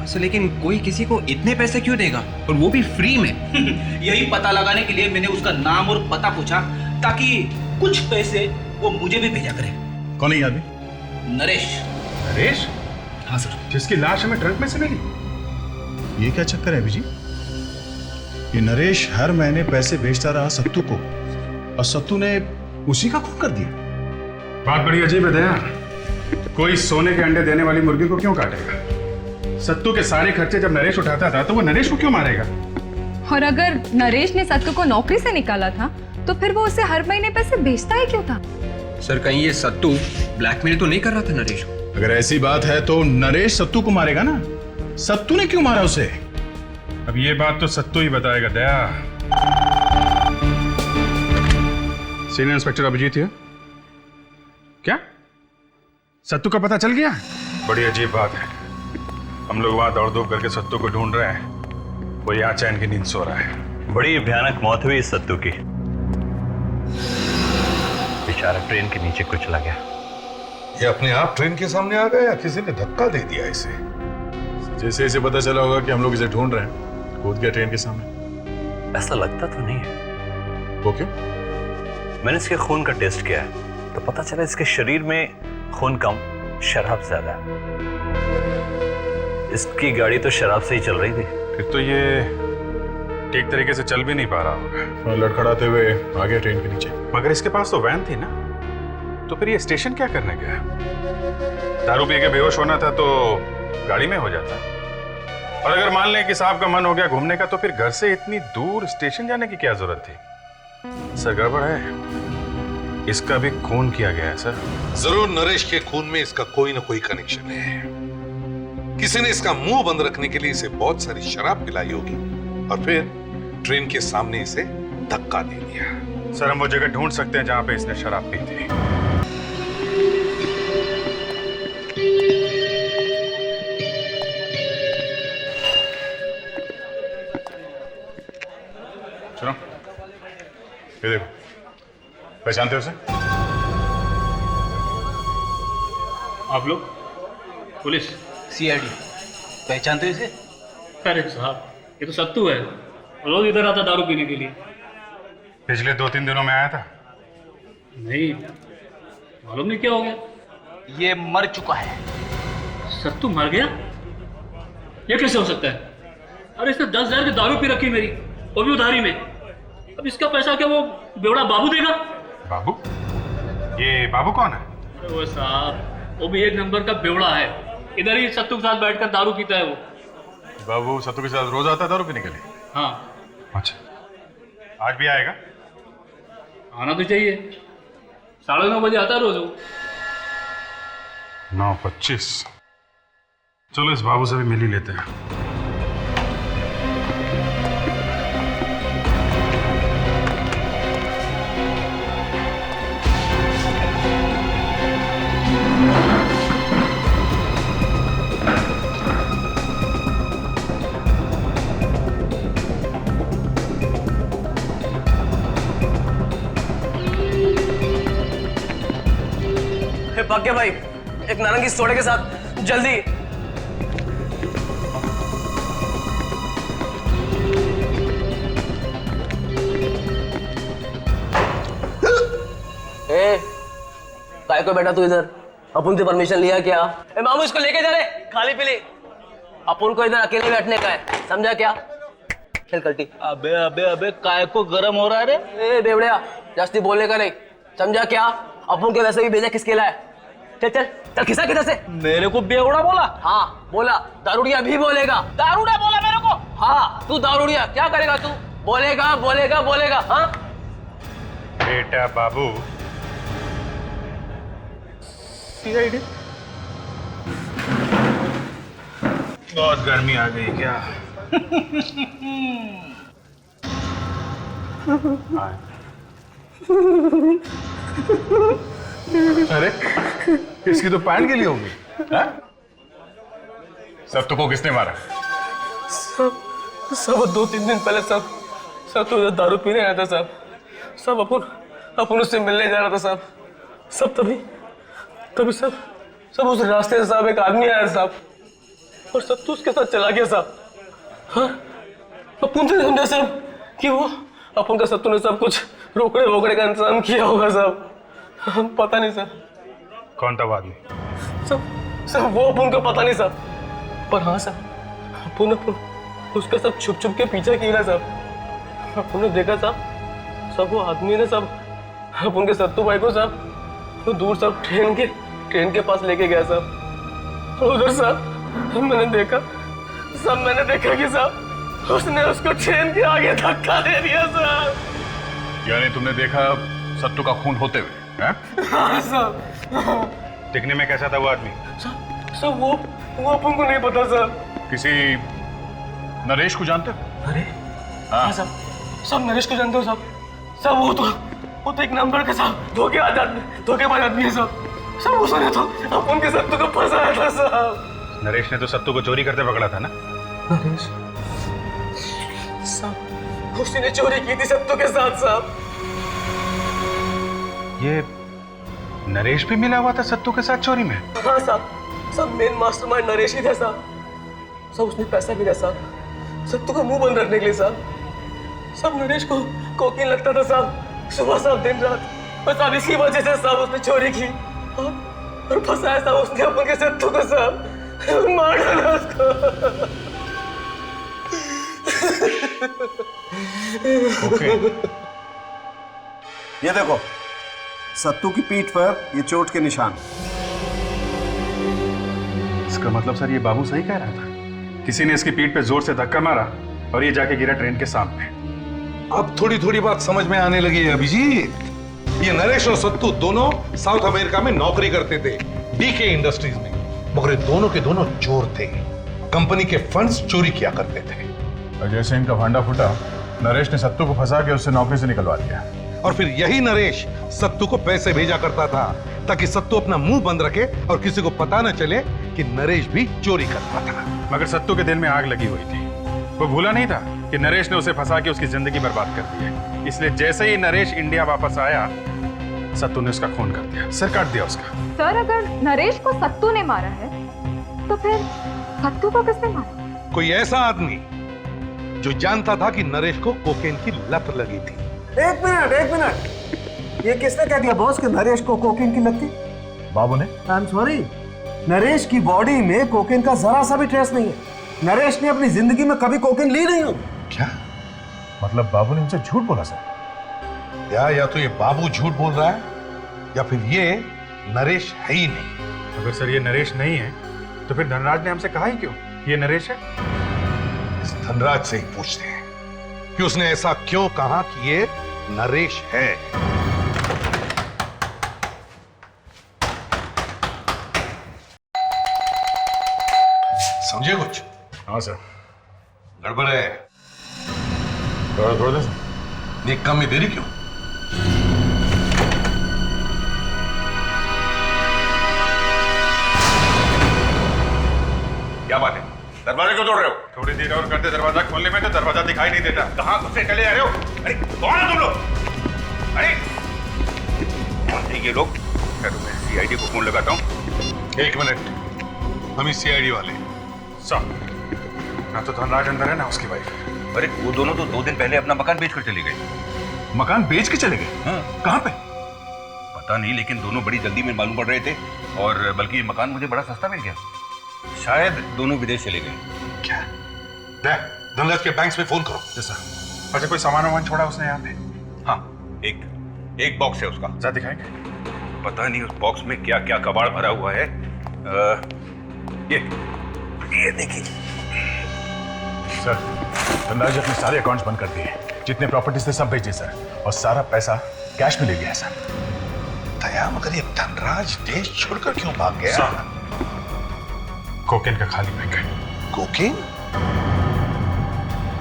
सर, लेकिन कोई किसी को इतने पैसे क्यों देगा, और वो भी फ्री में? यही पता लगाने के लिए मैंने उसका नाम और पता पूछा, ताकि कुछ पैसे वो मुझे भी भेजा करे। कौन है ये आदमी? नरेश। नरेश? हाँ सर। जिसकी लाश हमें ट्रक में से मिली। ये क्या चक्कर है अभी जी? ये नरेश हर महीने पैसे भेजता रहा सत्तू को, और सत्तू ने उसी का खून कर दिया। बात बड़ी अजीब है दया। कोई सोने के अंडे देने वाली मुर्गी को क्यों काटेगा? सत्तू के सारे खर्चे जब नरेश उठाता था तो वो नरेश को क्यों मारेगा? और अगर नरेश ने सत्तू को नौकरी से निकाला था तो फिर वो उसे हर महीने पैसे भेजता ही क्यों था? सर, कहीं ये सत्तू ब्लैकमेल तो नहीं कर रहा था नरेश को? अगर ऐसी बात है तो नरेश सत्तू को मारेगा ना। सत्तू ने क्यों मारा उसे? अब ये बात तो सत्तू ही बताएगा दया। सीनियर इंस्पेक्टर अभिजीत है क्या? सत्तू का पता चल गया? बड़ी अजीब बात है। हम लोग वहां दौड़ धूप करके सत्तू को ढूंढ रहे हैं, वो यहाँ चैन की नींद सो रहा है। बड़ी भयानक मौत हुई इस सत्तू की। बेचारा ट्रेन के नीचे कुचला गया। ये अपने आप ट्रेन के सामने आ गया या किसी ने धक्का दे दिया इसे? जैसे इसे पता चला होगा कि हम लोग इसे ढूंढ रहे हैं, कूद गया ट्रेन के सामने। ऐसा लगता तो नहीं है। वो क्यों? मैंने इसके खून का टेस्ट किया है तो पता चला इसके शरीर में खून कम, शराब ज्यादा है। इसकी गाड़ी तो शराब से ही चल रही थी। फिर तो ये ठीक तरीके से चल भी नहीं पा रहा होगा। लड़खड़ाते हुए आ गया ट्रेन के नीचे। मगर इसके पास तो वैन थी ना, तो फिर ये स्टेशन क्या करने गया? दारू पी के बेहोश होना था तो गाड़ी में हो जाता। और अगर मान लें कि साहब का मन हो गया घूमने का, तो फिर घर से इतनी दूर स्टेशन जाने की क्या जरूरत थी? सर, गड़बड़ है। इसका भी खून किया गया है सर। जरूर नरेश के खून में इसका कोई ना कोई कनेक्शन है। किसी ने इसका मुंह बंद रखने के लिए इसे बहुत सारी शराब पिलाई होगी और फिर ट्रेन के सामने इसे धक्का दे दिया। सर, हम वो जगह ढूंढ सकते हैं जहां पे इसने शराब पी थी। सुनो, ये देखो, पहचानते हो उसे? आप लोग? पुलिस? सीआईडी। पहचानते हो इसे? अरे साहब, ये तो सत्तू है, रोज इधर आता दारू पीने के लिए। पिछले 2-3 दिनों में आया था? नहीं, मालूम नहीं क्या हो गया। ये मर चुका है। सत्तू मर गया? ये कैसे हो सकता है? अरे इसने 10,000 की दारू पी रखी मेरी, वो भी उधारी में। अब इसका पैसा क्या वो बेवड़ा बाबू देगा? बाबू? ये बाबू कौन है? अरे वो साहब, वो भी एक नंबर का बेवड़ा है। इधर ही सत्तू के साथ बैठकर दारू पीता है वो। बाबू सत्तू के साथ रोज आता है दारू पीने के लिए? हाँ। अच्छा, आज भी आएगा? आना तो चाहिए, 9:30 बजे आता है रोज वो। 9:25। चलो इस बाबू से भी मिल ही लेते हैं। भाग्य भाई, एक नारंगी सोडे के साथ, जल्दी। काय को बेटा तू इधर? अपन से परमिशन लिया क्या? मामू इसको लेके जा रहे, खाली पीली। अपन को इधर अकेले बैठने का है, समझा क्या? खेल कल्टी। अबे अबे अबे, काय को गरम हो रहा है रे? ए बेवड़िया, जास्ती बोलने का नहीं। समझा क्या? अपन के वैसे भी भेजा किसके लाए? चल चल चल, खिसा किधर से? मेरे को बेवड़ा बोला? हाँ बोला, दारूडिया भी बोलेगा। दारूड़ा बोला मेरे को? हाँ तू दारूडिया, क्या करेगा तू? बोलेगा बोलेगा बोलेगा। हाँ बेटा बाबू, सीआईडी बहुत गर्मी आ गई क्या? अरे इसकी तो पैंट के लिए होगी। सब तुमको किसने मारा? सब 2-3 दिन पहले सब तो इधर दारू पीने आया था साहब। सब अपन उससे मिलने जा रहा था साहब। सब तभी सब उस रास्ते से साहब एक आदमी आया साहब, और सत्तू उसके साथ चला गया साहब। हाँ अपन से समझा साहब कि वो अपन का सत्तू ने सब कुछ रोकड़े वोकड़े का इंतजाम किया होगा साहब। पता नहीं साहब कौन था वो आदमी? सब वो अपन को पता नहीं साहब, पर हाँ साहब अपन उसका सब छुप के पीछा किया साहब। अपन ने देखा साहब, सब वो आदमी ने सब अपन के सत्तू भाई को साहब तो दूर सब ट्रेन के पास लेके गया साहब। उधर साहब मैंने देखा कि साहब उसने उसको ट्रेन के आगे धक्का दे दिया साहब। यानी तुमने देखा सत्तू का खून होते हुए? हाँ साहब। दिखने में कैसा था वो आदमी? सब वो अपन को नहीं पता साहब। किसी नरेश को जानते हो? अरे हाँ साहब, सब नरेश को जानते हो साहब। सब वो तो एक नंबर का साहब धोखेबाज आदमी है साहब। सब उसने तो अपन के सत्तू को फंसाया था साहब। नरेश ने तो सत्तू को चोरी करते पकड़ा था ना? नरेश साहब, उसने चोरी की थी सत्तू के साथ साहब। ये नरेश भी मिला हुआ था सत्तू के साथ चोरी में? हाँ साहब, सब मेन मास्टरमाइंड नरेश ही था साहब। सब उसने पैसा भी दिया साहब सत्तू का मुंह बंद रखने के लिए साहब। सब नरेश को कोकीन लगता था साहब, सुबह साहब दिन रात। बस अब इसी वजह से साहब उसने चोरी की और फंसाया साहब उसने अपन के सत्तू को साहब। मार डाला उसको। ओके। ये देखो सत्तू की पीठ पर ये चोट के निशान। इसका मतलब सर ये बाबू सही कह रहा था, किसी ने इसकी पीठ पे जोर से धक्का मारा और ये जाके गिरा ट्रेन के सामने। अब थोड़ी बात समझ में आने लगी है अभिजीत। ये नरेश और सत्तू दोनों साउथ अमेरिका में नौकरी करते थे, डीके इंडस्ट्रीज में। मगर ये दोनों के दोनों चोर थे, कंपनी के फंड्स चोरी किया करते थे। और जैसे इनका भांडा फूटा, नरेश ने सत्तू को फंसा के उससे नौकरी से निकलवा दिया। और फिर यही नरेश सत्तू को पैसे भेजा करता था ताकि सत्तू अपना मुंह बंद रखे और किसी को पता न चले कि नरेश भी चोरी करता था। मगर सत्तू के दिल में आग लगी हुई थी। वो भूला नहीं था कि नरेश ने उसे फंसा के उसकी जिंदगी बर्बाद कर दी है। इसलिए जैसे ही नरेश इंडिया वापस आया, सत्तू ने उसका खून कर दिया, सिर काट दिया उसका। सर अगर नरेश को सत्तू ने मारा है तो फिर सत्तू को किसने मारा? कोई ऐसा आदमी जो जानता था कि नरेश को कोकेन की लत लगी थी। एक मिनट, ये किसने कह दिया बॉस कि नरेश को कोकेन की लत थी? बाबू ने। आई एम सॉरी, नरेश की बॉडी में कोकेन का जरा सा भी ट्रेस नहीं है। नरेश ने अपनी जिंदगी में कभी कोकेन ली नहीं हो। क्या मतलब बाबू ने उनसे झूठ बोला सर? या तो ये बाबू झूठ बोल रहा है या फिर ये नरेश है ही नहीं। अगर सर ये नरेश नहीं है तो फिर धनराज ने हमसे कहा ही क्यों ये नरेश है? इस धनराज से ही पूछते हैं कि उसने ऐसा क्यों कहा कि ये नरेश है। समझे कुछ? हाँ सर। गड़बड़ है। थोड़ा दे सर। ये काम में देरी क्यों? क्या बात है? दरवाजा क्यों तोड़ रहे हो? थोड़ी देर और करते दरवाजा खोलने में तो दरवाजा दिखाई नहीं देता। कहाँ घुसे चले आ रहे हो? अरे कौन है तुम लोग? अरे कौन है ये लोग? मैं सीआईडी को फोन लगाता हूँ। एक मिनट, हम ही सीआईडी वाले। सब ना तो धनराज अंदर है ना उसकी वाइफ। अरे वो दोनों तो 2 दिन पहले अपना मकान बेचकर चले गए। मकान बेच के चले गए? हाँ। कहाँ पे? पता नहीं, लेकिन दोनों बड़ी जल्दी में मालूम पड़ रहे थे और बल्कि ये मकान मुझे बड़ा सस्ता मिल गया। शायद दोनों विदेश चले गए। क्या? धनराज के बैंक में फोन करो। जैसा अच्छा कोई सामान वामान छोड़ा उसने यहाँ पे? हाँ, एक एक बॉक्स है उसका। जरा दिखाएंगे? पता नहीं उस बॉक्स में क्या क्या कबाड़ भरा हुआ है। ये देखिए सर, धनराज अपने सारे अकाउंट्स बंद कर दिए, जितने प्रॉपर्टीज थे सब बेचे सर, और सारा पैसा कैश में ले लिया है सर। दया, मगर ये धनराज देश छोड़कर क्यों भाग गया? कोकेन का खाली पैक है। कोकेन?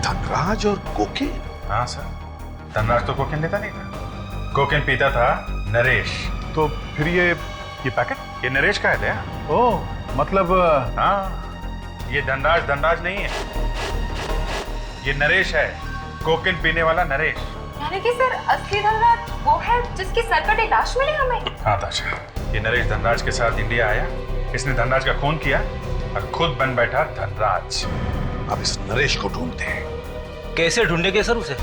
धनराज और कोकेन? हाँ सर, धनराज तो कोकेन लेता नहीं था, कोकेन पीता था नरेश। तो फिर ये पैकेट? ये नरेश का है दया। ओह, मतलब हाँ, ये धनराज नहीं है, ये नरेश है, कोकेन पीने वाला नरेश। यानी कि सर असली धनराज वो है जिसकी सरकटे लाश मिली हमें? हाँ ताशा, ये नरेश धनराज के साथ इंडिया आया, इसने धनराज का खून किया और खुद बन बैठा धनराज। अब इस नरेश को ढूंढते हैं। कैसे ढूंढेंगे सर उसे?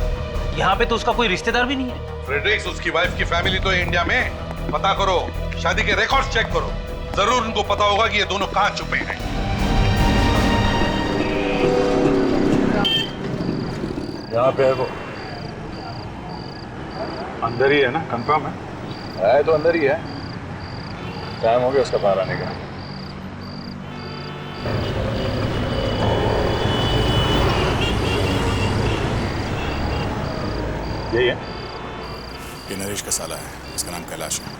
यहाँ पे तो उसका कोई रिश्तेदार भी नहीं है। फ्रेडरिक्स, उसकी वाइफ की फैमिली तो है इंडिया में, पता करो, शादी के रिकॉर्ड्स चेक करो, जरूर उनको पता होगा कि ये दोनों कहाँ छुपे हैं। यहाँ पे है वो, अंदर ही है ना? कंफर्म है तो अंदर ही है। टाइम हो गया उसका बाहर आने का। यही है? ये नरेश का साला है, इसका नाम कैलाश है।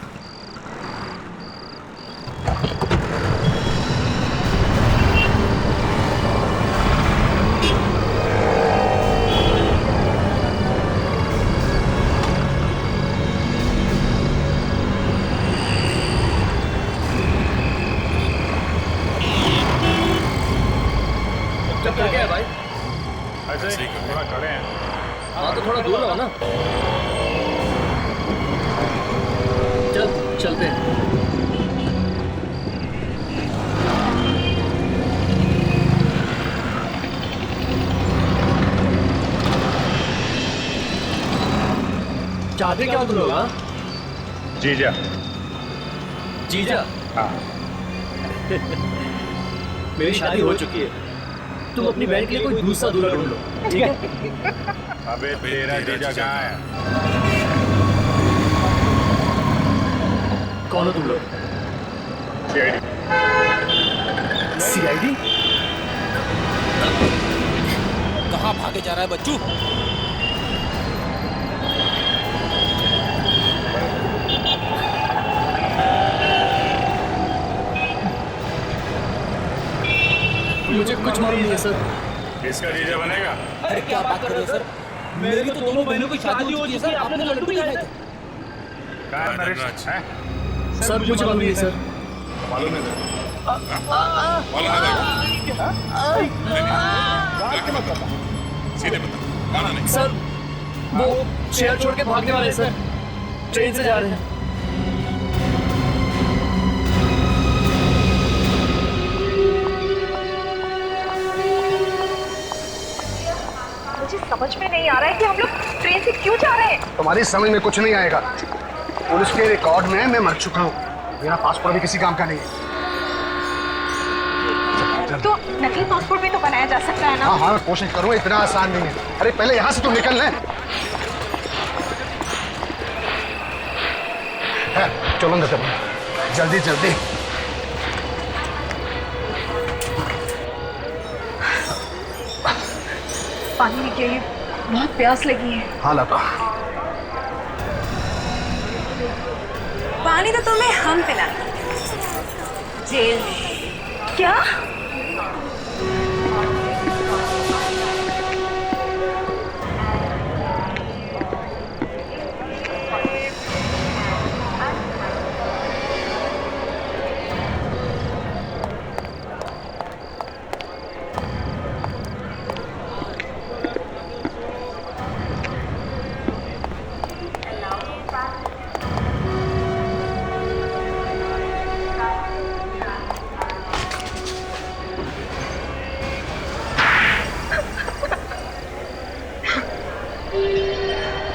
क्या है भाई? ऐसे ही थोड़ा खड़े हैं। हाँ तो थोड़ा दूर रहो ना। चलते हैं। चाहते क्या तुम लोग? जीजा। जीजा? हाँ। मेरी शादी हो चुकी है, तुम अपनी बहन के लिए कोई दूसरा दूल्हा ढूंढ लो, ठीक है? अबे तेरा जीजा कहाँ है? कौन हो तुम लोग? सीआईडी। कहाँ भागे जा रहा है बच्चू? मुझे कुछ मालूम नहीं है सर। किसका जीजा बनेगा? अरे क्या बात कर रहे हो सर? मेरी तो दोनों बहनों की शादी हो चुकी है सर, आपने तो लड्डू ही खाए थे। कहाँ है नरेश? हैं? सर मुझे मालूम नहीं है सर। मालूम नहीं सीधे बता, गाना नहीं। सर वो शहर छोड़ के भागने वाले हैं सर, ट्रेन से जा रहे हैं। मुझे समझ में नहीं आ रहा है कि हम लोग ट्रेन से क्यों जा रहे हैं। तुम्हारी समझ में कुछ नहीं आएगा। पुलिस के रिकॉर्ड में मैं मर चुका हूँ, मेरा पासपोर्ट भी किसी काम का नहीं है। तो नकली पासपोर्ट भी तो बनाया जा सकता है ना? हाँ हाँ, मैं कोशिश करूँगा, इतना आसान नहीं है। अरे पहले यहाँ से तो निकल लें। चलो अंदर चलो, जल्दी जल्दी। पानी लेके आइए, बहुत प्यास लगी है। हाँ लाता। पानी तो तुम्हें हम पिलाएंगे जेल में। क्या?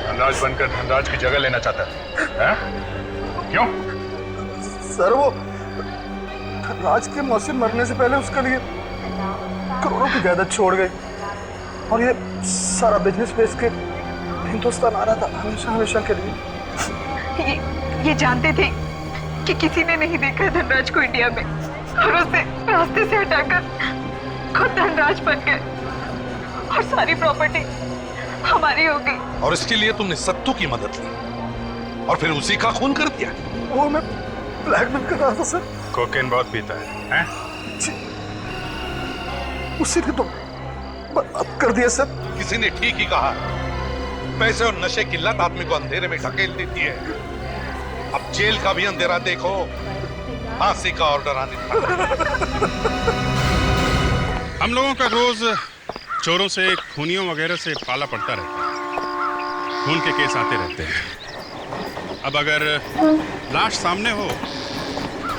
धनराज बनकर धनराज की जगह लेना चाहता है? क्यों? सर वो राज के मौसी मरने से पहले उसके लिए करोड़ों की जायदाद छोड़ गई, और ये सारा बिजनेस बेच के हिंदुस्तान आ रहा था हमेशा हमेशा के लिए। ये जानते थे कि किसी ने नहीं देखा धनराज को इंडिया में और उसे रास्ते से हटाकर खुद धनराज बन गए और सारी प्रॉपर्टी हमारी हो गई। और इसके लिए तुमने सत्तू की मदद ली और फिर उसी का खून कर दिया। वो मैं ब्लैकमेल कर रहा था सर। कोकेन बहुत पीता है? उसी ने तो बर्बाद कर दिया सर। किसी ने ठीक ही कहा, पैसे और नशे की लत आदमी को अंधेरे में ढकेल देती है। अब जेल का भी अंधेरा देखो, फांसी का ऑर्डर आने वाला। हम लोगों का रोज चोरों से, खूनियों वगैरह से पाला पड़ता रहता है। खून के केस आते रहते हैं। अब अगर लाश सामने हो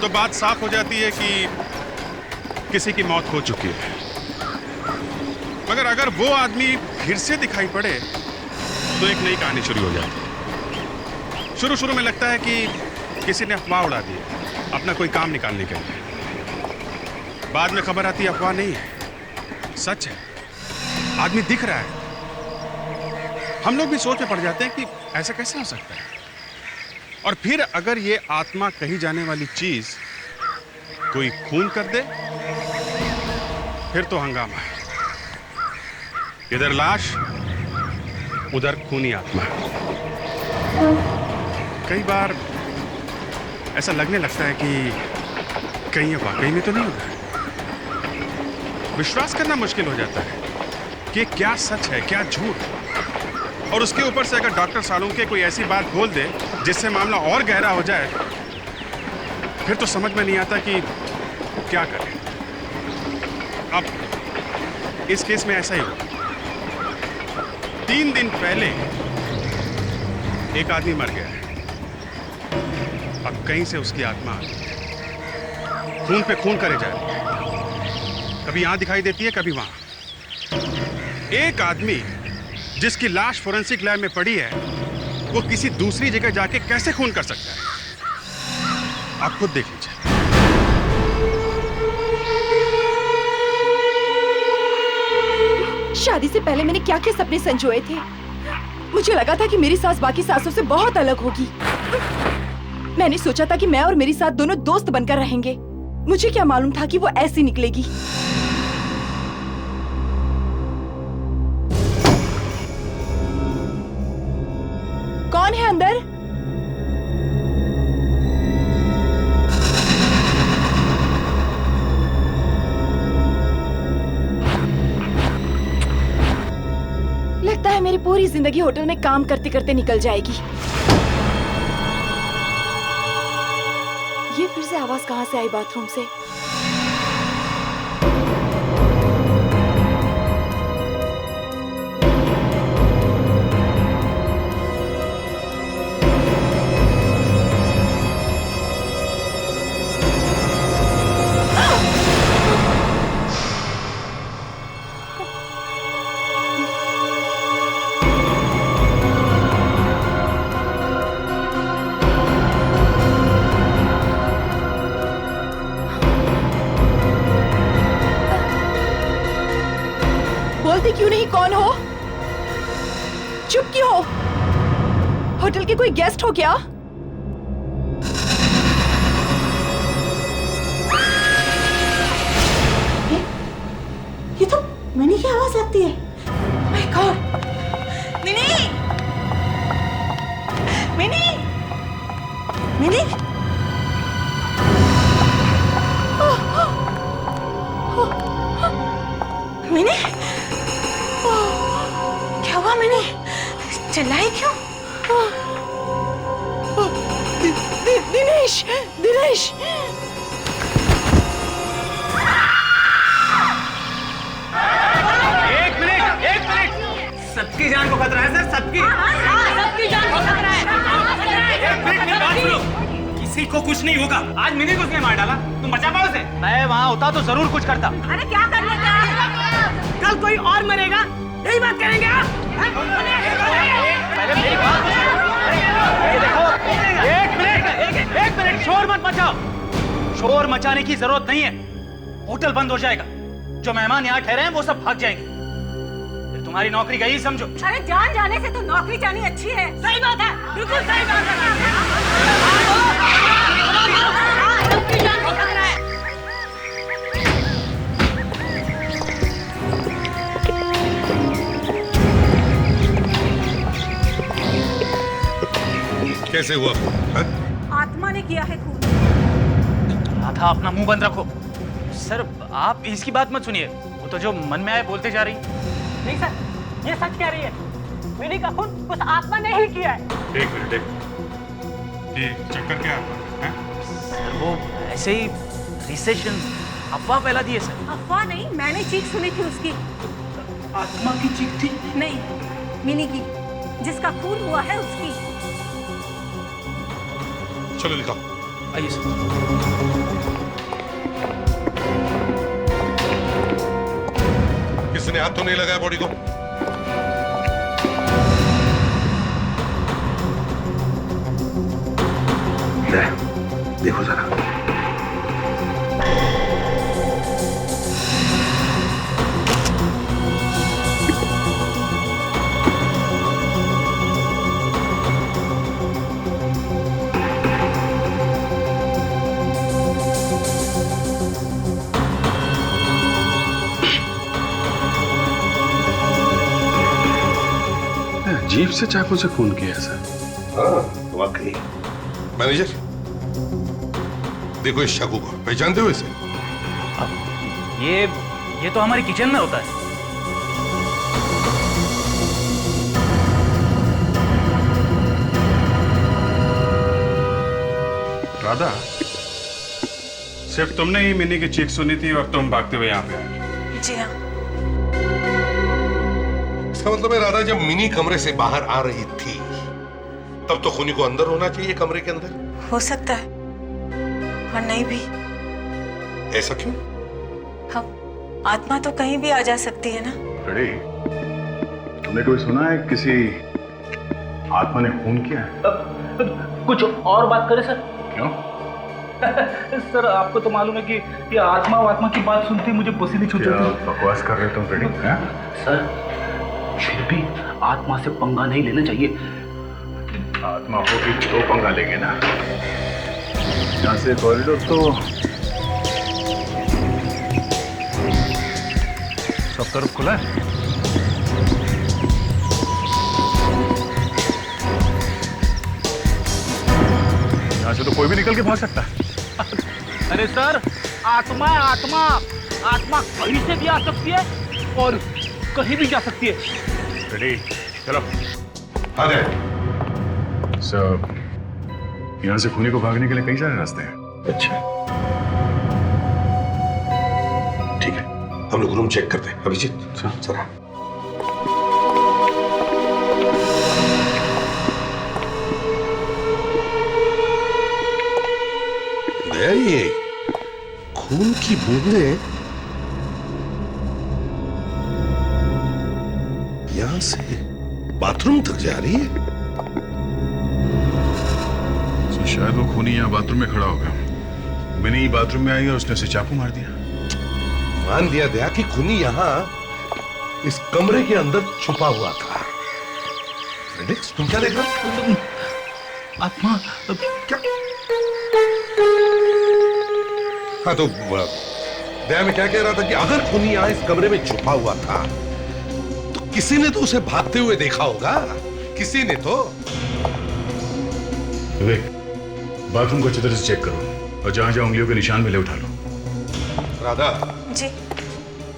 तो बात साफ हो जाती है कि किसी की मौत हो चुकी है। मगर अगर वो आदमी फिर से दिखाई पड़े तो एक नई कहानी शुरू हो जाती है। शुरू शुरू में लगता है कि किसी ने अफवाह उड़ा दी, अपना कोई काम निकालने के लिए। बाद में खबर आती है अफवाह नहीं है, सच है, आदमी दिख रहा है। हम लोग भी सोच में पड़ जाते हैं कि ऐसा कैसे हो सकता है। और फिर अगर ये आत्मा कही जाने वाली चीज कोई खून कर दे फिर तो हंगामा है। इधर लाश, उधर खूनी आत्मा। कई बार ऐसा लगने लगता है कि कहीं ये वाकई में तो नहीं होता है। विश्वास करना मुश्किल हो जाता है कि क्या सच है क्या झूठ। और उसके ऊपर से अगर डॉक्टर सालुंके कोई ऐसी बात बोल दे जिससे मामला और गहरा हो जाए फिर तो समझ में नहीं आता कि क्या करें। अब इस केस में ऐसा ही हुआ। 3 दिन पहले एक आदमी मर गया है। अब कहीं से उसकी आत्मा खून पे खून करे जा रही है। कभी यहां दिखाई देती है, कभी वहां। एक आदमी जिसकी लाश फोरेंसिक लैब में पड़ी है वो किसी दूसरी जगह जाके कैसे खून कर सकता है? आप खुद देख लीजिए। शादी से पहले मैंने क्या क्या सपने संजोए थे। मुझे लगा था कि मेरी सास बाकी सासों से बहुत अलग होगी। मैंने सोचा था कि मैं और मेरी सास दोनों दोस्त बनकर रहेंगे। मुझे क्या मालूम था कि वो ऐसी निकलेगी। कौन है अंदर? लगता है मेरी पूरी जिंदगी होटल में काम करते करते निकल जाएगी। ये फिर से आवाज कहां से आई बाथरूम से? क्यों नहीं? कौन हो? चुप क्यों हो? होटल के कोई गेस्ट हो क्या? ये तो मिनी की आवाज लगती है। My God! Mini! Mini! Mini! Mini! क्या हुआ? मैंने चिल्लाई क्यों? दिनेश! दिनेश! एक मिनट! सबकी जान को खतरा है सर, सबकी जान को खतरा है। एक मिनट मेरी बात सुनो। किसी को कुछ नहीं होगा। आज मिनी को उसने मार डाला, तुम बचा पाओ उसे? मैं वहाँ होता तो जरूर कुछ करता। अरे क्या कर लेते हैं? कल कोई और मरेगा, यही बात करेंगे आप? पहले मेरी बात देखो। एक मिनट शोर मत मचाओ। शोर मचाने की जरूरत नहीं है। होटल बंद हो जाएगा। जो मेहमान यहाँ ठहरे हैं वो सब भाग जाएंगे। तुम्हारी नौकरी गई समझो। अरे जान जाने से तो नौकरी जानी अच्छी है। सही बात है, बिल्कुल सही बात है। कैसे हुआ खून? आत्मा ने किया है खून। राधा अपना मुंह बंद रखो। सर आप इसकी बात मत सुनिए, वो तो जो मन में आए बोलते जा रही। नहीं सर, ये सच कह रही है। मिनी का खून उस आत्मा ने ही किया है। एक मिनट, ये चक्कर क्या है? सर वो ऐसे ही रिसेशन अफवाह फैला दिए सर। अफवाह नहीं, मैंने चीख सुनी थी उसकी। आत्मा की चीख थी? नहीं, मिनी की, जिसका खून हुआ है उसकी। चलो दिखाओ। आइए सर। किसने हाथ तो नहीं लगाया बॉडी को? देखो जरा। जीप से चाकू से खून किया सर। हाँ वाकई। मैनेजर देखो इस चाकू को, पहचानते हो इसे? ये तो हमारी किचन में होता है। राधा, सिर्फ तुमने ही मिनी की चीख सुनी थी और तुम भागते हुए यहाँ पे आए? जी हाँ। इसका मतलब है राधा जब मिनी कमरे से बाहर आ रही थी तब तो खूनी को अंदर होना चाहिए, कमरे के अंदर। हो सकता है, और नहीं भी। ऐसा क्यों? हम आत्मा तो कहीं भी आ जा सकती है ना। रेडी, तुमने कोई सुना है किसी आत्मा ने खून किया है? कुछ और बात करें सर? क्यों? सर आपको तो मालूम है कि ये आत्मा की बात सुनते ही मुझे पसीने छूट जाते हैं। बकवास कर रहे हो तुम रेडी? सर फिर भी आत्मा से पंगा नहीं लेना चाहिए। आत्मा होगी तो पंगा लेंगे ना। यहाँ से कॉरिडोर तो सब तरफ खुला है। यहाँ से तो कोई भी निकल के भाग सकता है। अरे सर, आत्मा कहीं से भी आ सकती है और कहीं भी जा सकती है। रेडी, चलो आ जाए। सब यहाँ से खूनी को भागने के लिए कई सारे रास्ते हैं। अच्छा ठीक है, हम लोग रूम चेक करते हैं। अभिजीत जरा। दया, ये खून की बूंदें यहां से बाथरूम तक जा रही है। तो शायद वो खूनी यहाँ बाथरूम में खड़ा होगा। मिनी बाथरूम में आई और उसने उसे चाकू मार दिया। मान लिया दया कि खूनी यहां इस कमरे के अंदर छुपा हुआ था। फ्रेडिक्स, तुम क्या देख रहे हो? आत्मा क्या? हाँ तो दया मैं क्या कह रहा था कि अगर खूनी यहां इस कमरे में छुपा हुआ था तो किसी ने तो उसे भागते हुए देखा होगा। किसी ने तो। विवेक, बाथरूम को अच्छी तरह से चेक करो और जहां जहां उंगलियों के निशान मिले उठा लो। राधा जी।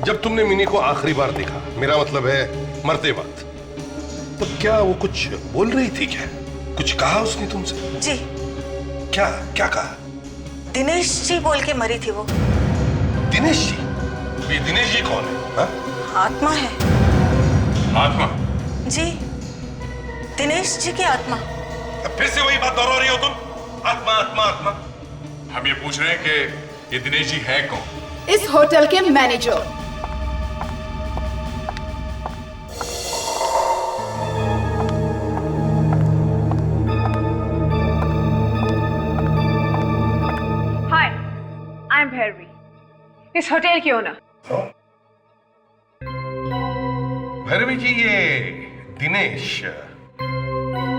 जब तुमने मिनी को आखिरी बार देखा, मेरा मतलब है मरते वक्त, तब क्या वो कुछ बोल रही थी? क्या कुछ कहा उसने तुमसे? जी। क्या क्या कहा? दिनेश जी बोल के मरी थी वो। दिनेश जी? ये दिनेश जी कौन है? हा? आत्मा है। आत्मा? जी, दिनेश जी की आत्मा। फिर से वही बात दोहरा रही हो तुम? आत्मा आत्मा आत्मा। हम ये पूछ रहे हैं कि ये दिनेश जी है कौन? इस होटल के manager. Hi, I am Bhairavi, इस होटल की ओनर। भैरवी जी, ये दिनेश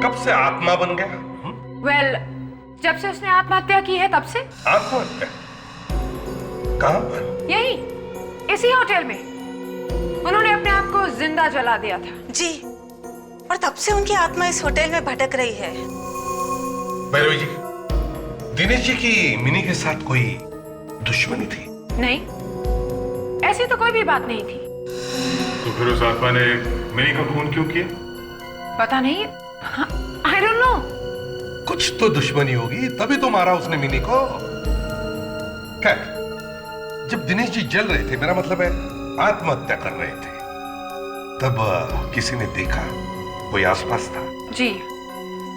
कब से आत्मा बन गया? वेल, जब से उसने आत्महत्या की है तब से। आत्महत्या? कहां पर? यही, इसी होटल में। उन्होंने अपने आप को जिंदा जला दिया था। जी, और तब से उनकी आत्मा इस होटल में भटक रही है। भैरवी जी, दिनेश जी की मिनी के साथ कोई दुश्मनी थी? नहीं, ऐसी तो कोई भी बात नहीं थी। तो फिर उस आत्मा ने मिनी का खून क्यों किया? पता नहीं, आई डोंट नो। कुछ तो दुश्मनी होगी, तभी तो मारा उसने मिनी को। खैर, जब दिनेश जी जल रहे थे, मेरा मतलब है आत्महत्या कर रहे थे, तब किसी ने देखा? कोई आसपास था? जी,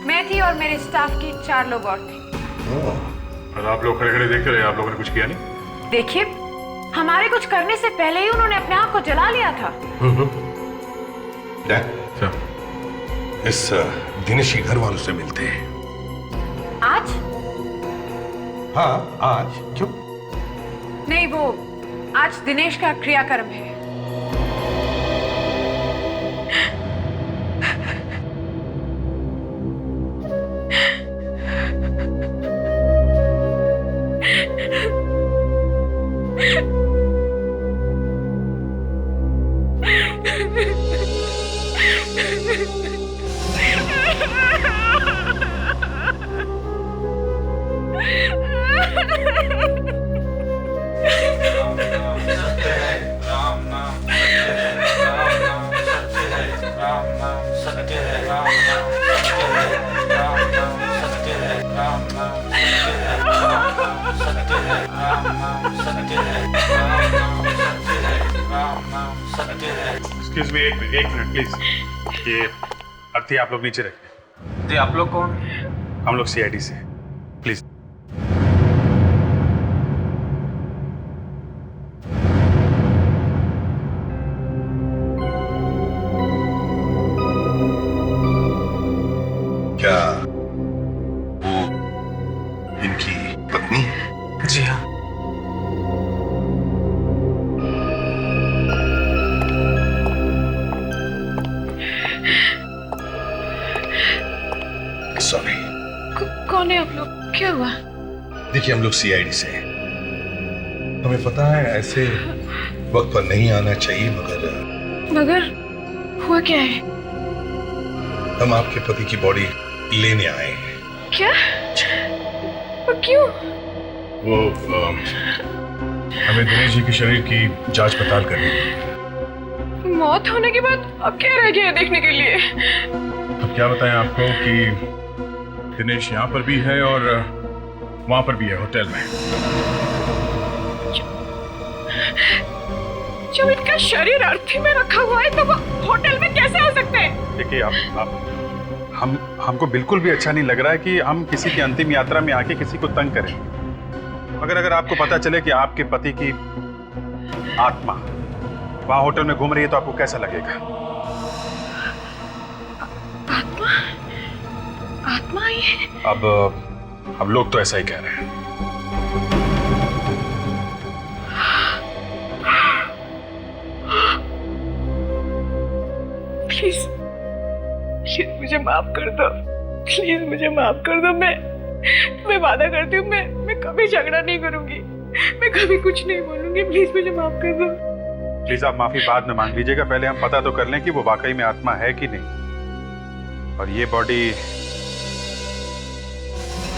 मैं थी और मेरे स्टाफ के 4 लोग और थे। और आप लोग खड़े खड़े देखते रहे, आप लोगों ने कुछ किया नहीं? देखिए, हमारे कुछ करने से पहले ही उन्होंने अपने आप को जला लिया था। इस दिनेश के घर वालों से मिलते हैं। आज? हाँ, आज। क्यों? नहीं, वो आज दिनेश का क्रियाकर्म है। एक्सक्यूज मी, एक मिनट प्लीज। ये अर्थी आप लोग नीचे रखें। जी, आप लोग कौन? हम लोग सीआईडी से, प्लीज। क्या वो इनकी पत्नी? जी हाँ। सॉरी। कौन है आप लोग? क्या हुआ? देखिए, हम लोग सीआईडी से हैं। हमें पता है ऐसे वक्त पर नहीं आना चाहिए, मगर हुआ क्या है? हम आपके पति की बॉडी लेने आए हैं। क्या? क्यों? वो हमें दिनेश जी के शरीर की जांच पड़ताल करनी है। मौत होने के बाद अब क्या रह गया देखने के लिए? अब क्या बताएं आपको कि दिनेश यहाँ पर भी है और वहां पर भी है, होटल में। जब इनका शरीर अर्थी में रखा हुआ है तो वो होटल में कैसे हो सकते हैं? देखिए, हमको बिल्कुल भी अच्छा नहीं लग रहा है कि हम किसी की अंतिम यात्रा में आके किसी को तंग करें। अगर आपको पता चले कि आपके पति की आत्मा वहां होटल में घूम रही है तो आपको कैसा लगेगा? आत्मा? आत्मा आई है? अब लोग तो ऐसा ही कह रहे हैं। प्लीज मुझे माफ कर दो। प्लीज मुझे माफ कर दो। मैं वादा करती हूँ, मैं कभी झगड़ा नहीं करूंगी, मैं कभी कुछ नहीं बोलूंगी। प्लीज मुझे माफ कर दो। प्लीज आप माफी बाद में मांग लीजिएगा, पहले हम पता तो कर लें कि वो वाकई में आत्मा है कि नहीं, और ये बॉडी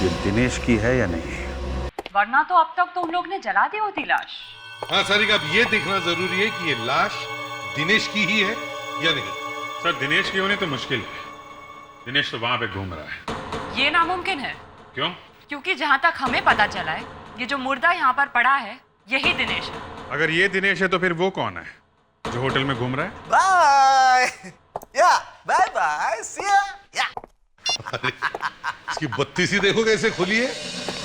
ये दिनेश की है या नहीं। वरना तो अब तक तो उन लोग ने जला दी होती लाश। हाँ सारिका, अब ये देखना जरूरी है कि ये लाश दिनेश की ही है या नहीं। सर, दिनेश की होनी तो मुश्किल है। दिनेश तो वहां पे घूम रहा है। ये नामुमकिन है। क्यों? क्योंकि जहाँ तक हमें पता चला है, ये जो मुर्दा यहाँ पर पड़ा है यही दिनेश है। अगर ये दिनेश है तो फिर वो कौन है जो होटल में घूम रहा है? बाय या बाय बाय सी या। इसकी बत्ती सी देखो कैसे खुली है,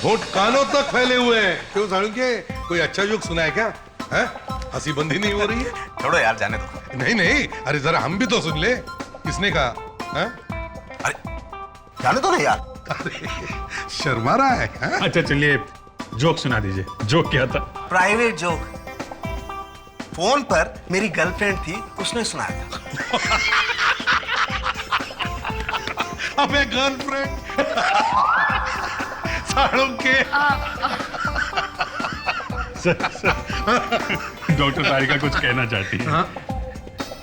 होंठ कानों तक फैले हुए हैं। क्यों सालुंके, कोई अच्छा जोक सुना है क्या? हैं? हंसी बंदी नहीं हो रही है? छोड़ो यार, जाने दो। नहीं नहीं, अरे जरा हम भी तो सुन ले। किसने कहा? हैं? अरे जाने दो ना यार। अरे शर्मा रहा है, हैं? अच्छा चलिए, जोक सुना दीजिए। जोक क्या था? Private joke. फोन पर मेरी गर्लफ्रेंड थी, उसने सुनाया था। अबे गर्लफ्रेंड साड़ों के डॉक्टर तारिका कुछ कहना चाहती है।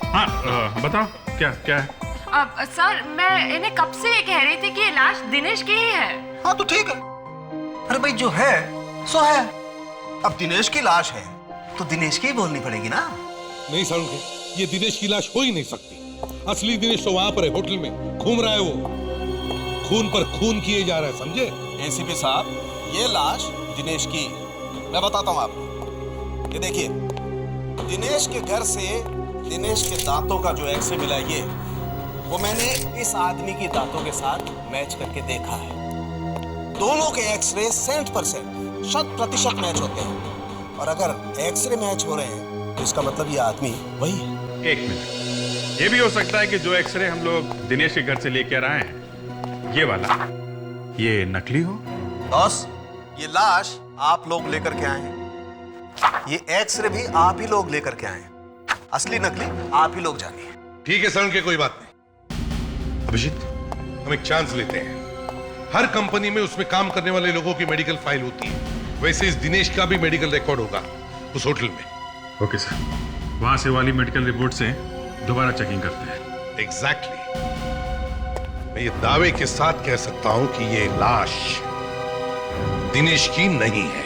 हाँ, बताओ क्या क्या है? सर मैं इन्हें कब से ये कह रही थी कि ये लाश दिनेश की ही है। हाँ तो ठीक है। अरे भाई जो है सो है। अब दिनेश की लाश है तो दिनेश की ही बोलनी पड़ेगी ना। नहीं साड़ों के, ये दिनेश की लाश हो ही नहीं सकती। असली दिनेश तो वहां पर है, होटल में घूम रहा है। वो खून पर खून किए जा रहा है, समझे? एसीपी साहब, ये लाश दिनेश की है। मैं बताता हूँ आपको। ये देखिए, दिनेश के घर से दिनेश के दांतों का जो एक्सरे मिला है, वो मैंने इस आदमी की दांतों के साथ मैच करके देखा है। दोनों के एक्सरे 100% 100% मैच होते हैं। और अगर एक्सरे मैच हो रहे हैं तो इसका मतलब ये आदमी वही है। एक मिनट, ये भी हो सकता है कि जो एक्सरे हम लोग दिनेश के घर से लेकर आए हैं, ये वाला, ये नकली हो। बॉस, ये लाश आप लोग लेकर के आए हैं, ये एक्सरे भी आप ही लोग लेकर के आए हैं। असली नकली आप ही लोग जानिए। ठीक है सर, के कोई बात नहीं। अभिजीत, हम एक चांस लेते हैं। हर कंपनी में उसमें काम करने वाले लोगों की मेडिकल फाइल होती है, वैसे इस दिनेश का भी मेडिकल रिकॉर्ड होगा उस होटल में। ओके सर, वहां से वाली मेडिकल रिपोर्ट से दोबारा चेकिंग करते हैं। एग्जैक्टली। मैं ये दावे के साथ कह सकता हूं कि ये लाश दिनेश की नहीं है।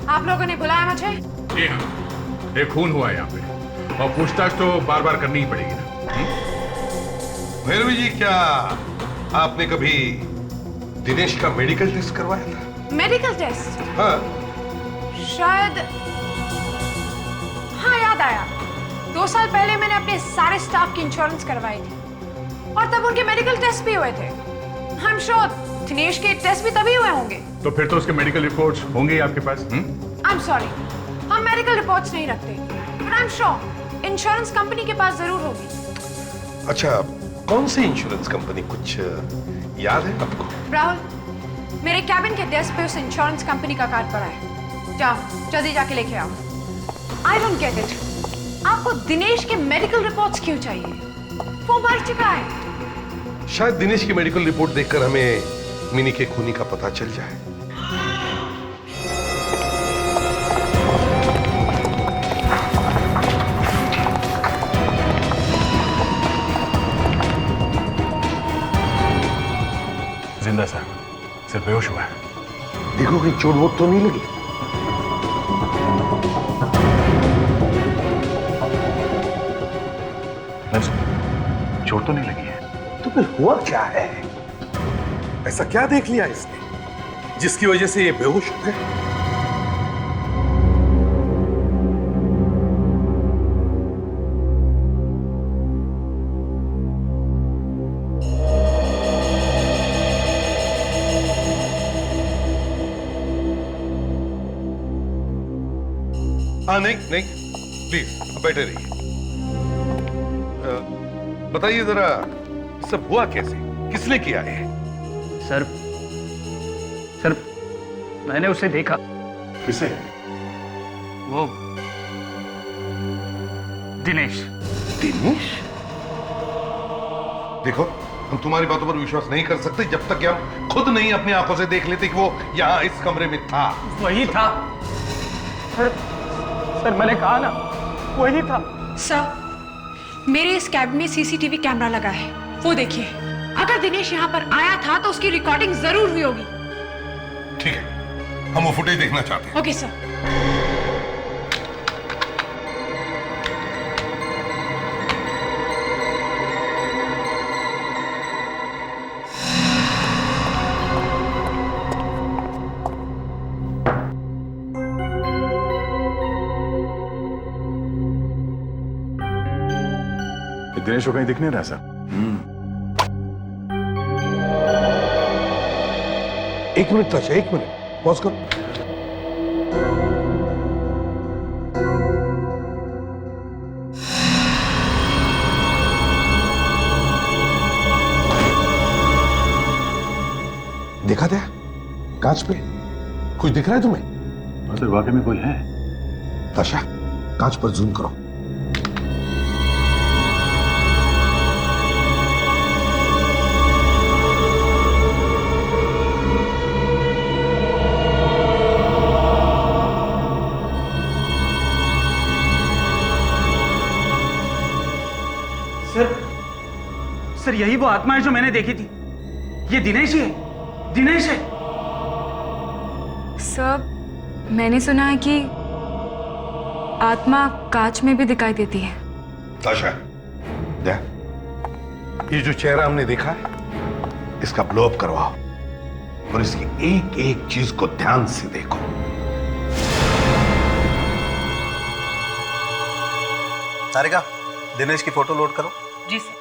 आप लोगों ने बुलाया मुझे? जी हाँ, एक खून हुआ है यहाँ पे और पूछताछ तो बार बार करनी ही पड़ेगी ना। भैरवी जी, क्या आपने कभी दिनेश का मेडिकल टेस्ट करवाया था? Medical test? हाँ। शायद, हाँ याद आया। 2 साल पहले मैंने अपने सारे स्टाफ की इंश्योरेंस करवाई थी और तब उनके मेडिकल टेस्ट भी हुए थे। आई एम श्योर दिनेश के टेस्ट भी तभी हुए होंगे। तो फिर तो उसके मेडिकल रिपोर्ट्स होंगे ही आपके पास। आई एम सॉरी, हम मेडिकल रिपोर्ट्स नहीं रखते, but I am sure insurance company के पास जरूर होगी। अच्छा, कौन सी इंश्योरेंस कंपनी, कुछ याद है आपको? राहुल, मेरे कैबिन के डेस्क पे उस इंश्योरेंस कंपनी का कार्ड पड़ा है। जाओ जल्दी जाके लेके आओ। आई डोंट गेट इट, आपको दिनेश के मेडिकल रिपोर्ट्स क्यों चाहिए? वो मर चुका है। शायद दिनेश की मेडिकल रिपोर्ट देखकर हमें मिनी के खूनी का पता चल जाए। जिंदा सर, सिर्फ बेहोश हुआ है। देखो कि चोट वोट तो नहीं लगी। चोट तो नहीं लगी है। तो फिर हुआ क्या है? ऐसा क्या देख लिया इसने जिसकी वजह से ये बेहोश हो गए? हाँ, नहीं प्लीज बैठे रहिए। बताइए जरा, सब हुआ कैसे, किसने किया है? सर मैंने उसे देखा। किसे? वो दिनेश। देखो, हम तुम्हारी बातों पर विश्वास नहीं कर सकते जब तक कि हम खुद नहीं अपनी आंखों से देख लेते कि वो यहाँ इस कमरे में था। वही था सर, मैंने कहा ना, वही था। सर, मेरे इस कैब में सीसीटीवी कैमरा लगा है, वो देखिए। अगर दिनेश यहाँ पर आया था तो उसकी रिकॉर्डिंग जरूर हुई होगी। ठीक है, हम वो फुटेज देखना चाहते हैं। Okay sir. दिनेश को कहीं दिख नहीं रहा सर। एक मिनट ताशा, एक मिनट पॉज करो। देखा था कांच पे कुछ दिख रहा है तुम्हें? सर वाकई में कोई है? ताशा कांच पर जूम करो। सर यही वो आत्मा है जो मैंने देखी थी। ये दिनेश ही है, दिनेश है। सर मैंने सुना है कि आत्मा कांच में भी दिखाई देती है। ताशा देख, ये जो चेहरा हमने देखा है इसका ब्लो अप करवाओ और इसकी एक एक चीज को ध्यान से देखो। सारिका, दिनेश की फोटो लोड करो। जी सर।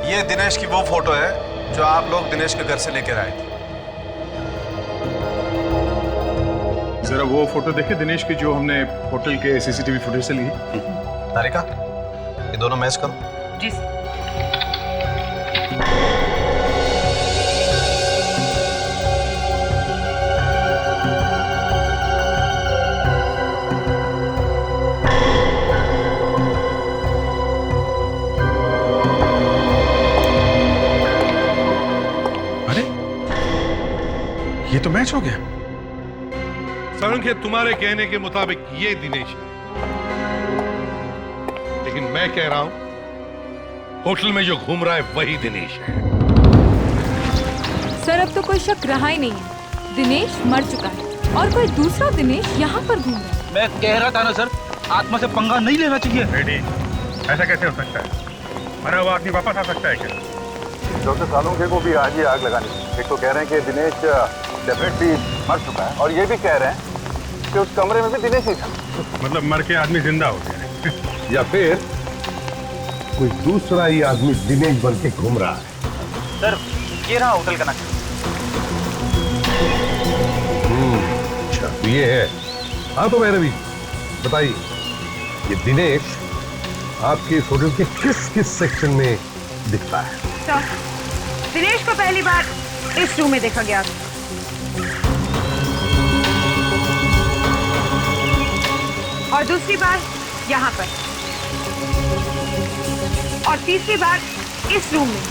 ये दिनेश की वो फोटो है जो आप लोग दिनेश के घर से लेकर आए थे। जरा वो फोटो देखे दिनेश की जो हमने होटल के सीसीटीवी फुटेज से ली। तारिका, ये दोनों मैच करो। जी सर। अरे ये तो मैच हो गया। संख्या तुम्हारे कहने के मुताबिक ये दिनेश है, लेकिन मैं कह रहा हूं होटल में जो घूम रहा है वही दिनेश है। सर अब तो कोई शक रहा ही नहीं है, दिनेश मर चुका है और कोई दूसरा दिनेश यहाँ पर घूम रहा है। मैं कह रहा था ना सर, आत्मा से पंगा नहीं लेना चाहिए। रेडी, ऐसा कैसे हो सकता है? मरा हुआ आदमी वापस आ सकता है क्या? डॉक्टर सालुंखे को भी आज ही आग लगानी। एक तो कह रहे हैं कि दिनेश डेफिनेटली मर चुका है और ये भी कह रहे हैं कि उस कमरे में भी दिनेश ही था। मतलब मर के आदमी जिंदा हो गया है। या फिर कोई दूसरा ही आदमी दिनेश बन के घूम रहा है। सर ये रहा होटल का नक्शा। अच्छा तो ये है। हाँ तो भैरवी बताइए, ये दिनेश आपके इस होटल के किस किस सेक्शन में दिखता है? सर दिनेश को पहली बार इस रूम में देखा गया था। और दूसरी बार यहाँ पर और तीसरी बार इस रूम में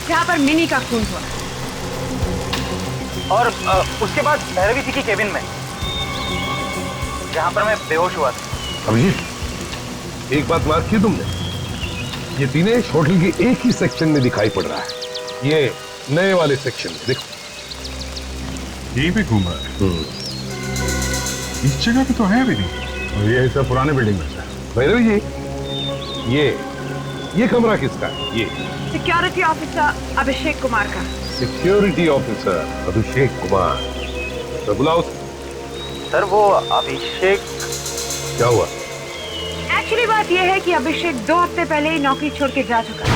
जहाँ पर मिनी का खून हुआ। और उसके बाद भैरवी जी की केबिन में जहाँ पर मैं बेहोश हुआ था। अभिजीत एक बात मार्क की तुमने, ये दिनेश होटल के एक ही सेक्शन में दिखाई पड़ रहा है, ये नए वाले सेक्शन में। देखो यहीं पे घूम रहा है। इस जगह पे तो है भी नहीं। और ये सब पुराने बिल्डिंग में है। भैरवी जी ये कमरा किसका है? ये सिक्योरिटी ऑफिसर अभिषेक कुमार का। सिक्योरिटी ऑफिसर अभिषेक कुमार, तो बुलाओ। सर वो अभिषेक क्या हुआ? एक्चुअली बात यह है कि अभिषेक 2 हफ्ते पहले ही नौकरी छोड़ के जा चुका है।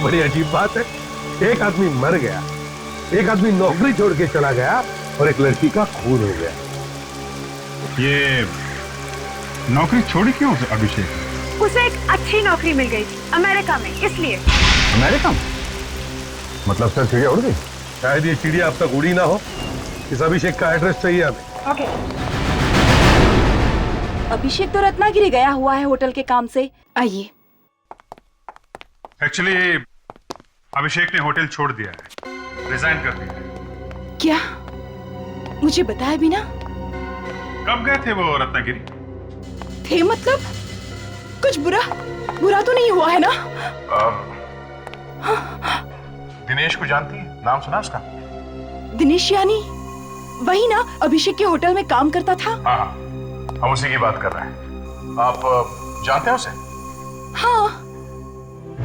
बड़ी अजीब बात है, एक आदमी मर गया, एक आदमी नौकरी छोड़ के चला गया और एक लड़की का खून हो गया। ये नौकरी छोड़ी क्यों अभिषेक? उसे एक अच्छी नौकरी मिल गई थी अमेरिका में, इसलिए। अमेरिका में? मतलब सर चिड़िया उड़ गई? शायद ये चिड़िया अब तक उड़ी ना हो। इस अभिषेक का एड्रेस चाहिए हमें। ओके। अभिषेक तो रत्नागिरी गया हुआ है होटल के काम से। आइए। एक्चुअली अभिषेक ने होटल छोड़ दिया है, रिजाइन कर दिया है। क्या? मुझे बताया भी ना। कब गए थे वो रत्नागिरी? थे मतलब? कुछ बुरा तो नहीं हुआ है ना? दिनेश को जानती है? नाम सुना उसका? दिनेश यानी वही ना, अभिषेक के होटल में काम करता था। हाँ हम उसी की बात कर रहे हैं। आप जानते हैं उसे? हाँ,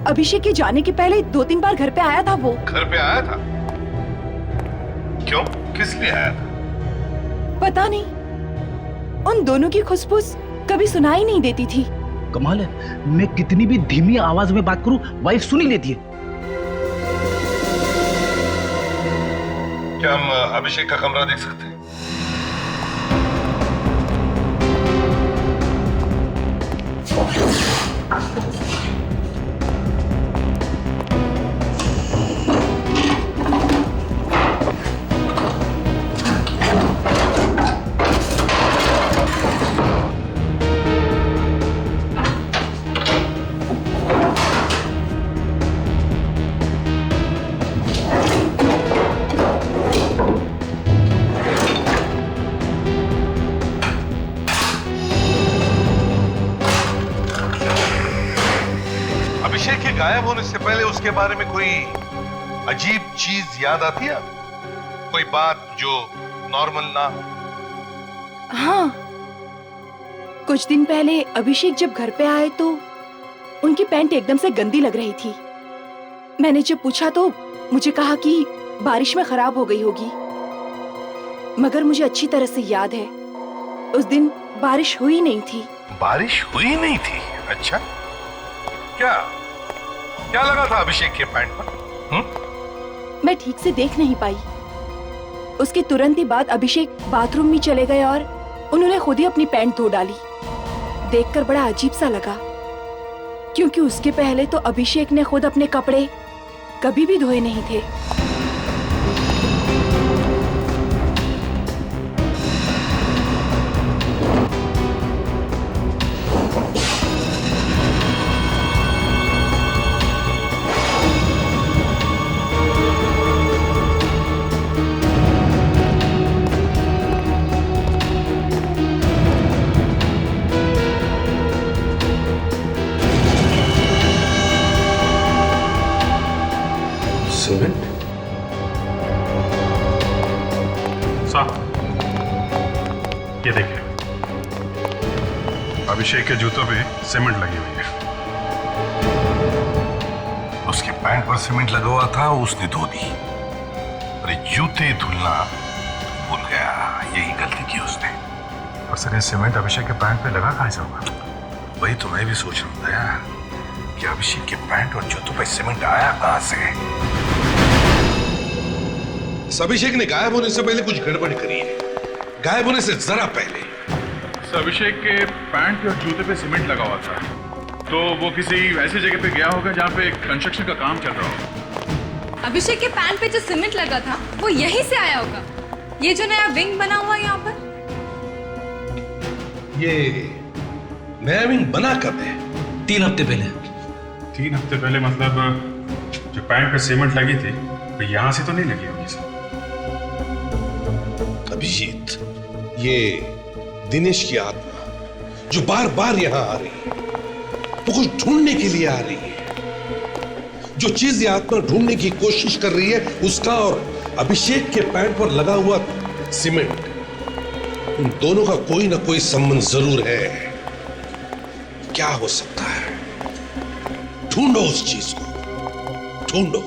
अभिषेक के जाने के पहले 2-3 बार घर पे आया था वो। घर पे आया था? क्यों? किस लिए आया था? पता नहीं, उन दोनों की खुसफुस कभी सुनाई नहीं देती थी। कमाल है, मैं कितनी भी धीमी आवाज में बात करूं, वाइफ सुन ही लेती है। क्या हम अभिषेक का कमरा देख सकते हैं? अभिषेक के गायब होने से पहले उसके बारे में कोई अजीब चीज याद आती है? कोई बात जो नॉर्मल ना हो? हाँ, कुछ दिन पहले अभिषेक जब घर पे आए तो उनकी पैंट एकदम से गंदी लग रही थी। मैंने जब पूछा तो मुझे कहा कि बारिश में खराब हो गई होगी, मगर मुझे अच्छी तरह से याद है उस दिन बारिश हुई नहीं थी। बारिश हुई नहीं थी? अच्छा, क्या क्या लगा था अभिषेक के पैंट पर? मैं ठीक से देख नहीं पाई। उसके तुरंत ही बाद अभिषेक बाथरूम में चले गए और उन्होंने खुद ही अपनी पैंट धो डाली। देखकर बड़ा अजीब सा लगा, क्योंकि उसके पहले तो अभिषेक ने खुद अपने कपड़े कभी भी धोए नहीं थे। सीमेंट? साहब, ये देखिए, अभिषेक के जूतों पे सीमेंट लगी हुई है। उसके पैंट पर सीमेंट लगा हुआ था, उसने धो दी। अरे जूते धुलना भूल गया, यही गलती की उसने। और सर, ये सीमेंट अभिषेक के पैंट पे लगा कहाँ से होगा? वही तो मैं भी सोच रहा था यार, कि अभिषेक के पैंट और जूतों पे सीमेंट आया कहाँ से? अभिषेक ने गायब होने से पहले कुछ गड़बड़ करी है। गायब होने से जरा पहले। अभिषेक के पैंट और जूते पे सीमेंट लगा हुआ था, तो वो किसी ऐसी जगह पे गया होगा जहाँ पे कंस्ट्रक्शन का काम चल रहा होगा। अभिषेक के पैंट पे जो सीमेंट लगा था वो यहीं से आया होगा। ये जो नया विंग बना हुआ है यहाँ पर, ये नया विंग बना कब है? 3 हफ्ते पहले। 3 हफ्ते पहले मतलब जो पैंट पे सीमेंट लगी थी तो यहाँ से तो नहीं लगी होगी सर। अभिजीत, ये दिनेश की आत्मा जो बार बार यहां आ रही है, वो कुछ ढूंढने के लिए आ रही है। जो चीज ये आत्मा ढूंढने की कोशिश कर रही है, उसका और अभिषेक के पैंट पर लगा हुआ सीमेंट, उन दोनों का कोई ना कोई संबंध जरूर है। क्या हो सकता है? ढूंढो उस चीज को, ढूंढो।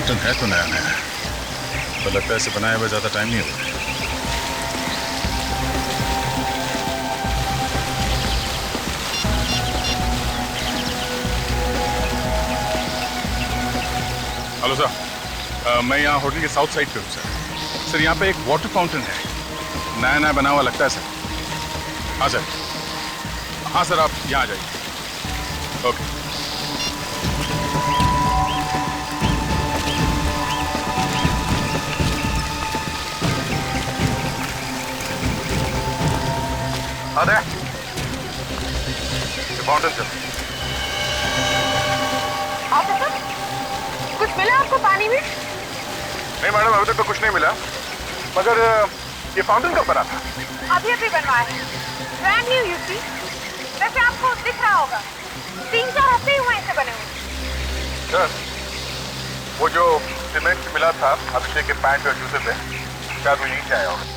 फाउंटेन है तो नया नया है, पर लगता है इसे बनाए हुए ज्यादा टाइम नहीं हुआ। हेलो सर, मैं यहाँ होटल के साउथ साइड पे हूँ सर। सर यहाँ पे एक वाटर फाउंटेन है, नया नया बना हुआ लगता है सर। हाँ सर, हाँ सर, आप यहाँ आ जाइए। ओके। अरे फाउंटेन सर। ऑफिसर, कुछ मिला आपको पानी में? नहीं मैडम, अभी तक तो कुछ नहीं मिला, मगर ये फाउंटेन कब बना था? अभी अभी बनवाया है, ब्रांड न्यू यू सी। वैसे आपको दिख रहा होगा 3-4 हफ्ते ही हुए इसे बने हुए। सर, वो जो सीमेंट मिला था अभिषेक के पैंट और जूते पे, शायद वो यहीं से आया होगा।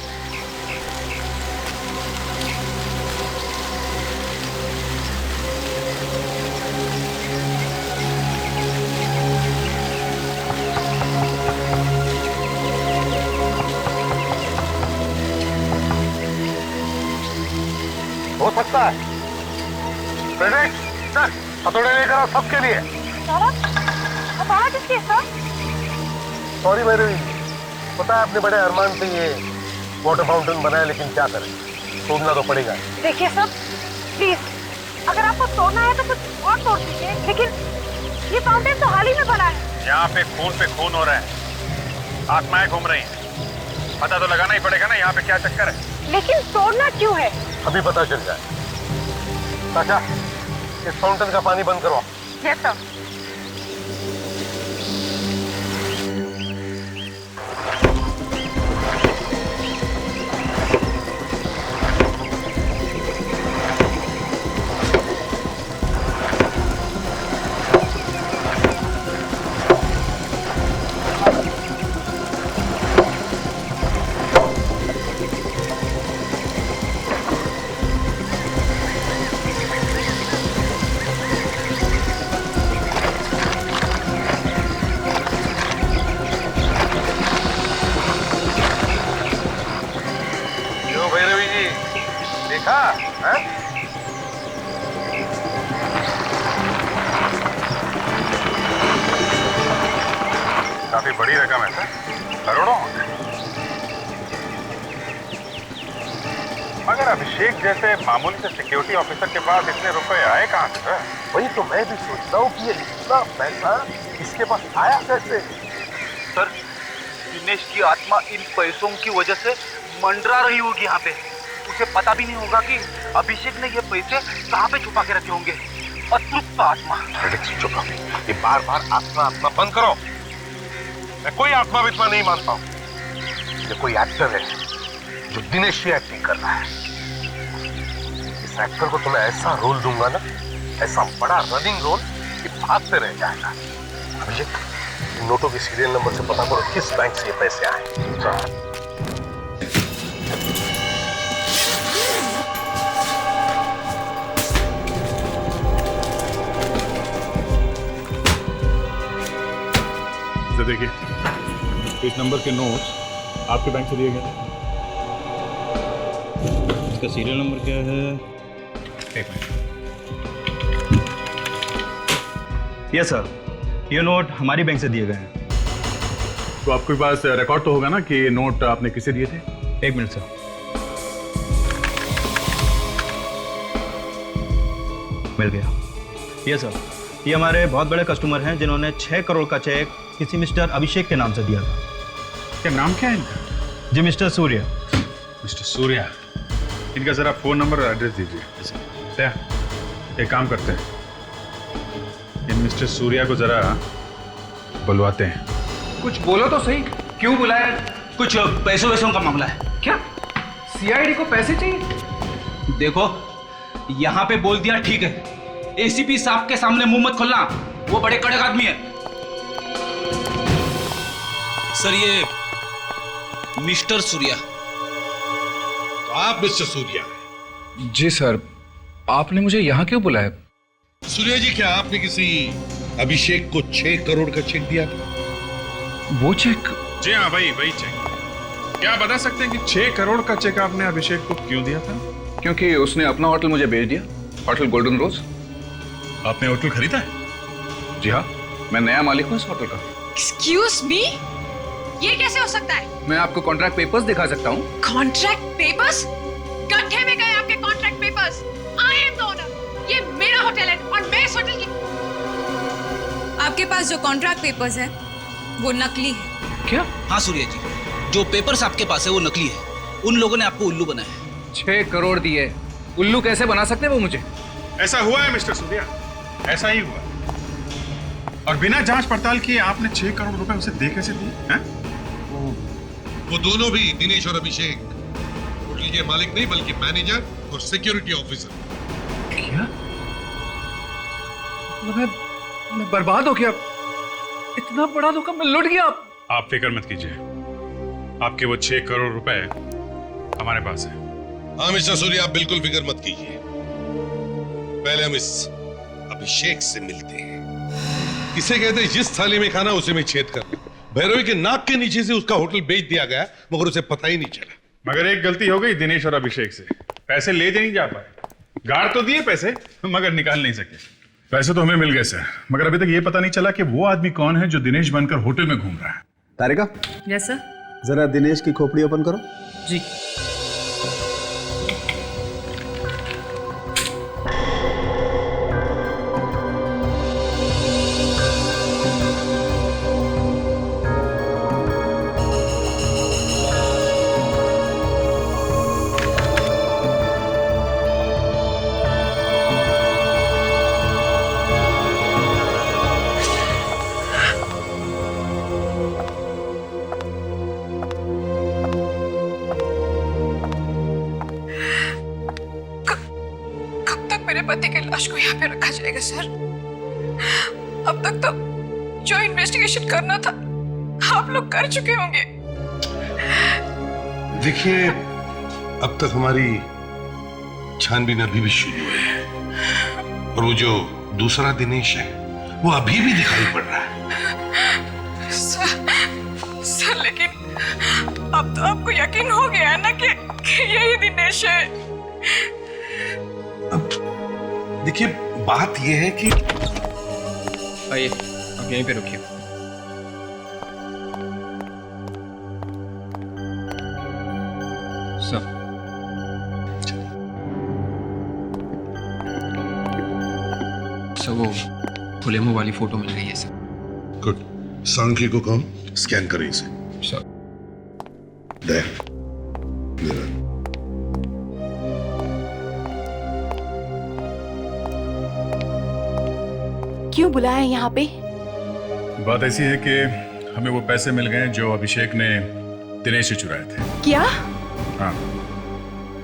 हो सकता है। प्रेजेंट सर, हथौड़े लेकर आओ सबके लिए। हथौड़ा किसके सर? सॉरी भैरवी, पता है अपने बड़े अरमान से ये वाटर फाउंटेन बनाया, लेकिन क्या करें, तोड़ना तो पड़ेगा। देखिए सर, प्लीज, अगर आपको तोड़ना है तो कुछ और तोड़ दीजिए, लेकिन ये फाउंटेन तो हाल ही में बना है। यहाँ पे खून हो रहा है, आत्माएं घूम रही हैं, पता तो लगाना ही पड़ेगा ना यहाँ पे क्या चक्कर है। लेकिन तोड़ना क्यों है? अभी पता चल जाए। चाचा, इस फाउंटेन का पानी बंद करो। Yes sir. काफी बड़ी रकम है सर, करोड़ों। मगर अभिषेक जैसे मामूली से सिक्योरिटी ऑफिसर के पास इतने रुपए आए कहाँ से सर? वही तो मैं भी सोचता हूँ कि ये इतना पैसा इसके पास आया कैसे? सर, दिनेश की आत्मा इन पैसों की वजह से मंडरा रही होगी यहाँ पे। उसे पता भी नहीं होगा कि अभिषेक ने ये पैसे कहाँ पे छुपा के रखे होंगे। अतृप्त आत्मा। चुप रहो, ये बार बार आत्मा बंद करो। मैं कोई आत्मा वित्मा नहीं मानता हूँ। ये कोई एक्टर है जो दिनेश की एक्टिंग कर रहा है। इस एक्टर को तो मैं ऐसा रोल दूंगा ना, ऐसा बड़ा रनिंग रोल कि भागते रह जाएगा। अभिषेक, नोटों के सीरियल नंबर से पता करो किस बैंक से ये पैसे आए। देखिए, इस नंबर के नोट्स आपके बैंक से दिए गए। इसका सीरियल नंबर क्या है? एक मिनट। यस सर, ये नोट हमारी बैंक से दिए गए हैं। तो आपके पास रिकॉर्ड तो होगा ना कि ये नोट आपने किसे दिए थे? एक मिनट सर, मिल गया। ये सर, ये हमारे बहुत बड़े कस्टमर हैं जिन्होंने 6 करोड़ का चेक किसी मिस्टर अभिषेक के नाम से दिया था। क्या नाम क्या है इनका? जी मिस्टर सूर्या। मिस्टर सूर्या, इनका जरा फोन नंबर और एड्रेस दीजिए। एक काम करते हैं, इन मिस्टर सूर्या को जरा बुलवाते हैं। कुछ बोलो तो सही, क्यों बुलाया? कुछ पैसों वैसों का मामला है। क्या सीआईडी को पैसे चाहिए? देखो, यहाँ पे बोल दिया ठीक है। एसीपी साहब के सामने मुंह मत खोलना, वो बड़े कड़क आदमी है। सर, ये मिस्टर सूर्या। तो आप मिस्टर सूर्या? जी सर, आपने मुझे यहाँ क्यों बुलाया? सूर्या जी, क्या आपने किसी अभिषेक को 6 करोड़ का चेक दिया था? वो चेक? जी हाँ, वही चेक। क्या आप बता सकते हैं कि 6 करोड़ का चेक आपने अभिषेक को क्यों दिया था? क्योंकि उसने अपना होटल मुझे भेज दिया, होटल गोल्डन रोज। आपने होटल खरीदा है? जी हाँ, मैं नया मालिक हूँ इस होटल का। एक्सक्यूज मी, ये कैसे हो सकता है? मैं आपको कॉन्ट्रैक्ट पेपर्स दिखा सकता हूँ। Contract papers? गड्ढे में गए आपके contract papers. I am the owner, ये मेरा होटल है और मैं इस होटल की। आपके पास जो कॉन्ट्रैक्ट पेपर्स है वो नकली है। क्या? हाँ सूर्या जी, जो पेपर्स आपके पास है वो नकली है। उन लोगों ने आपको उल्लू बनाया है। 6 करोड़ दिए, उल्लू कैसे बना सकते वो मुझे? ऐसा हुआ है मिस्टर सूर्या, ऐसा ही हुआ। और बिना जांच पड़ताल किए आपने 6 करोड़ रुपए उसे दे कैसे दिए हैं? वो दोनों भी, दिनेश और अभिषेक, होटल के मालिक नहीं बल्कि मैनेजर और सिक्योरिटी ऑफिसर। क्या? मैं बर्बाद हो गया। इतना बड़ा धोखा, मैं लुट गया। आप फिक्र मत कीजिए, आपके वो 6 करोड़ रुपए हमारे पास है। हाँ मिस्टर सूर्या, आप बिल्कुल फिक्र मत कीजिए। पहले हम इस अभिषेक से मिलते हैं। इसे कहते हैं जिस थाली में खाना उसी में छेद करना। भैरवी के नाक के नीचे से उसका होटल बेच दिया गया, मगर उसे पता ही नहीं चला। मगर एक गलती हो गई दिनेश और अभिषेक से, पैसे ले नहीं जा पाए। गाड़ तो दिए पैसे, मगर निकाल नहीं सके। पैसे तो हमें मिल गए सर, मगर अभी तक ये पता नहीं चला कि वो आदमी कौन है जो दिनेश बनकर होटल में घूम रहा है। तारिका, यस सर। जरा दिनेश की खोपड़ी ओपन करो। जी। पति की लाश को यहाँ पे रखा जाएगा सर? अब तक तो जो इन्वेस्टिगेशन करना था आप लोग कर चुके होंगे। देखिए, अब तक हमारी छानबीन अभी भी शुरू है, और वो जो दूसरा दिनेश है वो अभी भी दिखाई पड़ रहा है। सर लेकिन अब तो आपको यकीन हो गया है ना कि यही दिनेश है। अब देखिए, बात यह है कि आइए, आप यहीं पे रुकिए। सर वो खुले मुंह वाली फोटो मिल गई है सर। गुड। सांख्य को कम स्कैन करें इसे। सर। क्यों बुलाया यहाँ पे? बात ऐसी है कि हमें वो पैसे मिल गए जो अभिषेक ने दिनेश से चुराए थे। क्या? हाँ,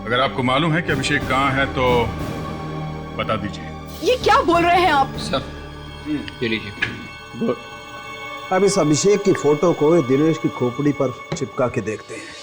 अगर आपको मालूम है कि अभिषेक कहाँ है तो बता दीजिए। ये क्या बोल रहे हैं आप? सर ये लीजिए। अब इस अभिषेक की फोटो को दिनेश की खोपड़ी पर चिपका के देखते हैं।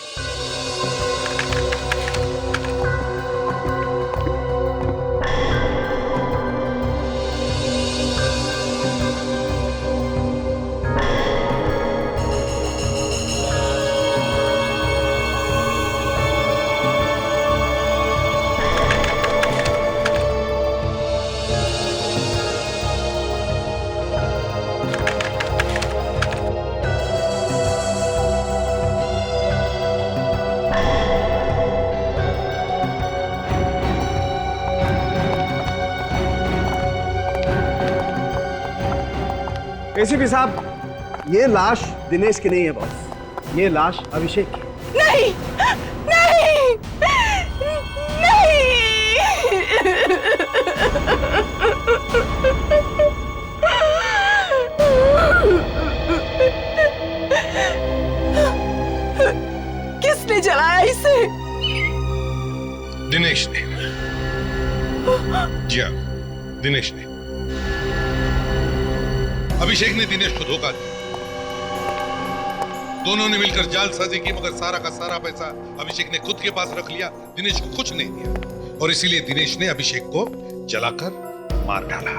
एसीपी साहब, ये लाश दिनेश की नहीं है बॉस, ये लाश अभिषेक की। नहीं, नहीं, नहीं। किसने जलाया इसे? दिनेश ने। जी हाँ, दिनेश ने। अभिषेक ने दिनेश को धोखा दिया। दोनों ने मिलकर जालसाजी की, मगर सारा का सारा पैसा अभिषेक ने खुद के पास रख लिया, दिनेश को कुछ नहीं दिया। और इसीलिए दिनेश ने अभिषेक को जलाकर मार डाला।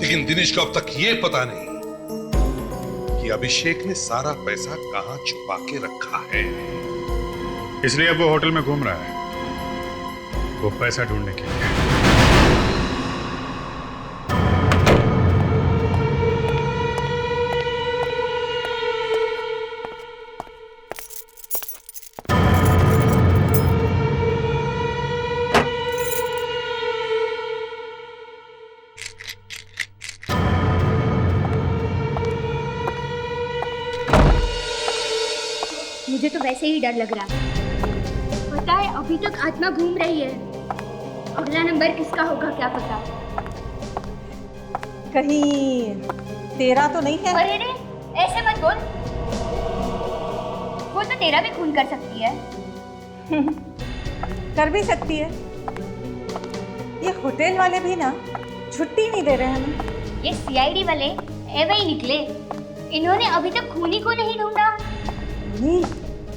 लेकिन दिनेश को अब तक यह पता नहीं कि अभिषेक ने सारा पैसा कहां छुपा के रखा है। इसलिए अब वो होटल में घूम रहा है, वो पैसा ढूंढने के लिए। मुझे तो वैसे ही डर लग रहा है। पता है अभी तक आत्मा घूम रही है। अगला नंबर किसका होगा क्या पता। कहीं तेरा तो नहीं है? अरे रे, ऐसे मत बोल। वो तो तेरा भी खून कर सकती है। कर भी सकती है। ये होटल वाले भी ना छुट्टी नहीं दे रहे हमें। ये सीआईडी वाले एवे ही निकले। इन्होंने अभी तक खूनी को नहीं ढूंढा। नहीं,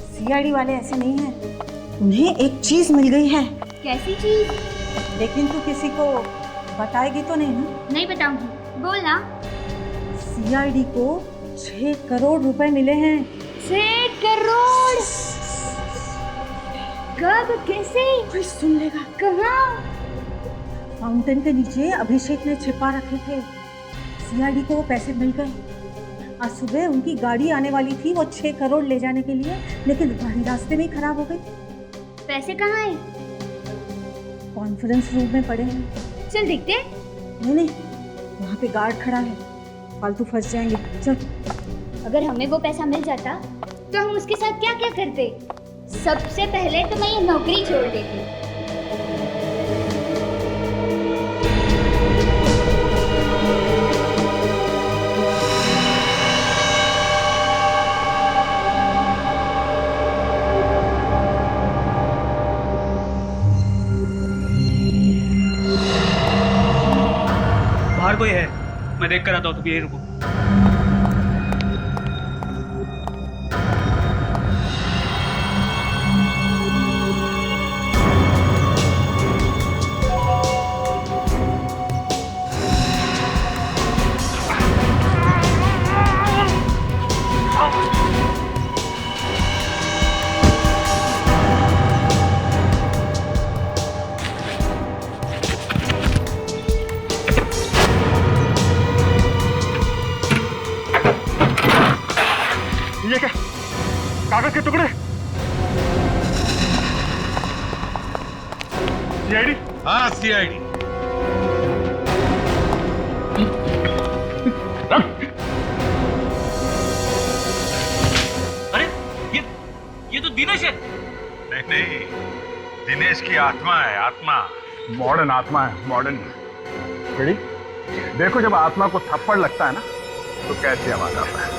सीआईडी वाले ऐसे नहीं हैं। उन्हें एक चीज मिल गई है। कैसी चीज? लेकिन तू किसी को बताएगी तो नहीं ना? नहीं बताऊंगी, बोल ना। सीआईडी को 6 करोड़ रुपए मिले हैं। 6 करोड़? कब, कैसे? कोई सुन लेगा। कहाँ? फाउंटेन के नीचे अभिषेक ने छिपा रखे थे। सीआईडी को वो पैसे मिल गए। आज सुबह उनकी गाड़ी आने वाली थी वो 6 करोड़ ले जाने के लिए, लेकिन गाड़ी रास्ते में ही खराब हो गई। पैसे कहाँ हैं? कॉन्फ्रेंस रूम में पड़े हैं। चल देखते। नहीं, वहाँ पे गार्ड खड़ा है, फालतू फंस जाएंगे। चल। अगर हमें वो पैसा मिल जाता तो हम उसके साथ क्या क्या करते? सबसे पहले तो मैं ये नौकरी छोड़ देती। बाहर कोई है, मैं देख कर आता हूँ, तुम यहीं रुको। ये क्या? कागज के टुकड़े? सीआईडी? हाँ, सीआईडी। अरे ये तो दिनेश है। नहीं, दिनेश की आत्मा है, आत्मा। मॉडर्न आत्मा है, मॉडर्न। रेडी? देखो जब आत्मा को थप्पड़ लगता है ना तो कैसी आवाज आता है।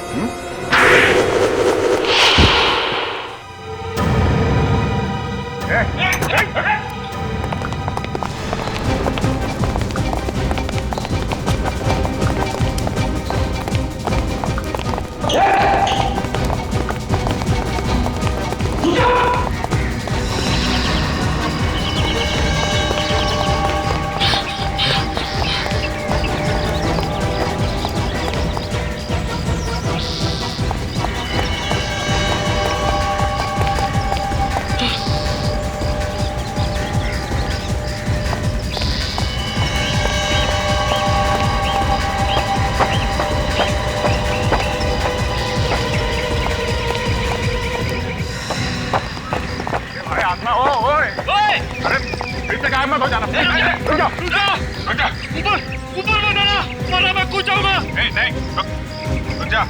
मत हो जाना। रुक जाओ, रुक जाओ, रुक जा। ऊपर मत आना, वरना मैं कूद जाऊंगा। नहीं, रुक जा।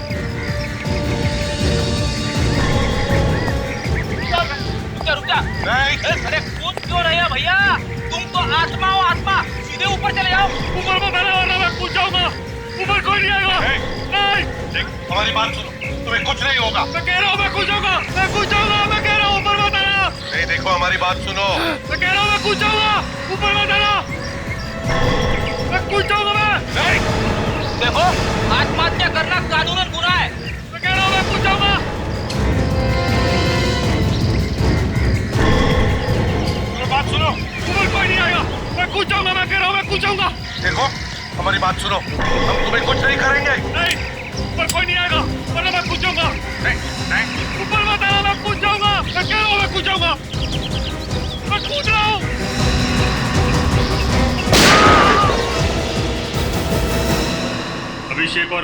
रुक जा। नहीं। अरे कूद क्यों रहे हो भैया? तुम तो आत्मा हो, आत्मा। सीधे ऊपर चले जाओ। ऊपर मत आना वरना मैं कूद जाऊंगा। ऊपर कोई नहीं आएगा। नहीं। देख, हमारी बात सुनो, तुम्हें कुछ नहीं होगा। मैं कह रहा हूँ मैं कूद जाऊंगा, मैं कूद जाऊंगा, मैं कह रहा हूँ ऊपर मत आना। नहीं, देखो हमारी बात सुनो। मैं कह रहा हूँ मैं कूद जाऊंगा, ऊपर मत आना। मैं कूद जाऊंगा मैं। नहीं। देखो, आत्महत्या करना कानूनन गुनाह है। मैं कह रहा हूँ मैं कूद जाऊंगा। बात सुनो, ऊपर कोई नहीं आएगा। मैं कूद जाऊंगा, मैं कह रहा हूँ मैं कूद जाऊंगा। देखो हमारी बात सुनो, हम तुम्हें कुछ नहीं करेंगे। नहीं, ऊपर कोई नहीं आएगा।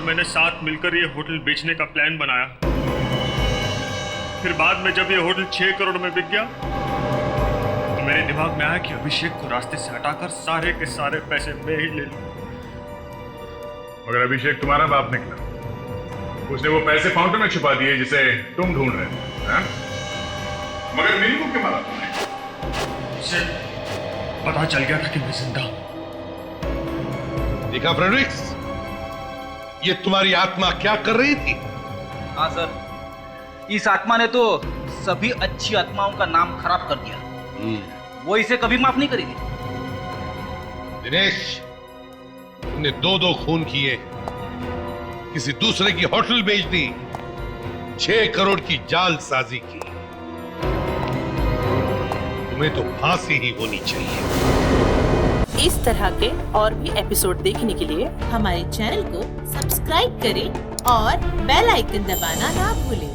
मैंने साथ मिलकर ये होटल बेचने का प्लान बनाया। फिर बाद में जब ये होटल 6 करोड़ में बिक गया तो मेरे दिमाग में आया कि अभिषेक को रास्ते से हटाकर सारे के सारे पैसे मैं ही ले लूं। मगर अभिषेक तुम्हारा बाप निकला, उसने वो पैसे फाउंटेन में छुपा दिए जिसे तुम ढूंढ रहे हो। मगर मेरी को क्यों मारा तुमने? उसे पता चल गया था कि मैं जिंदा हूं। देखा फ्रेडरिक्स, ये तुम्हारी आत्मा क्या कर रही थी? हाँ सर, इस आत्मा ने तो सभी अच्छी आत्माओं का नाम खराब कर दिया। वो इसे कभी माफ नहीं करेगी। दिनेश, तुमने 2 खून किए, किसी दूसरे की होटल बेच दी, 6 करोड़ की जालसाजी की। तुम्हें तो फांसी ही होनी चाहिए। इस तरह के और भी एपिसोड देखने के लिए हमारे चैनल को सब्सक्राइब करें और बेल आइकन दबाना ना भूलें।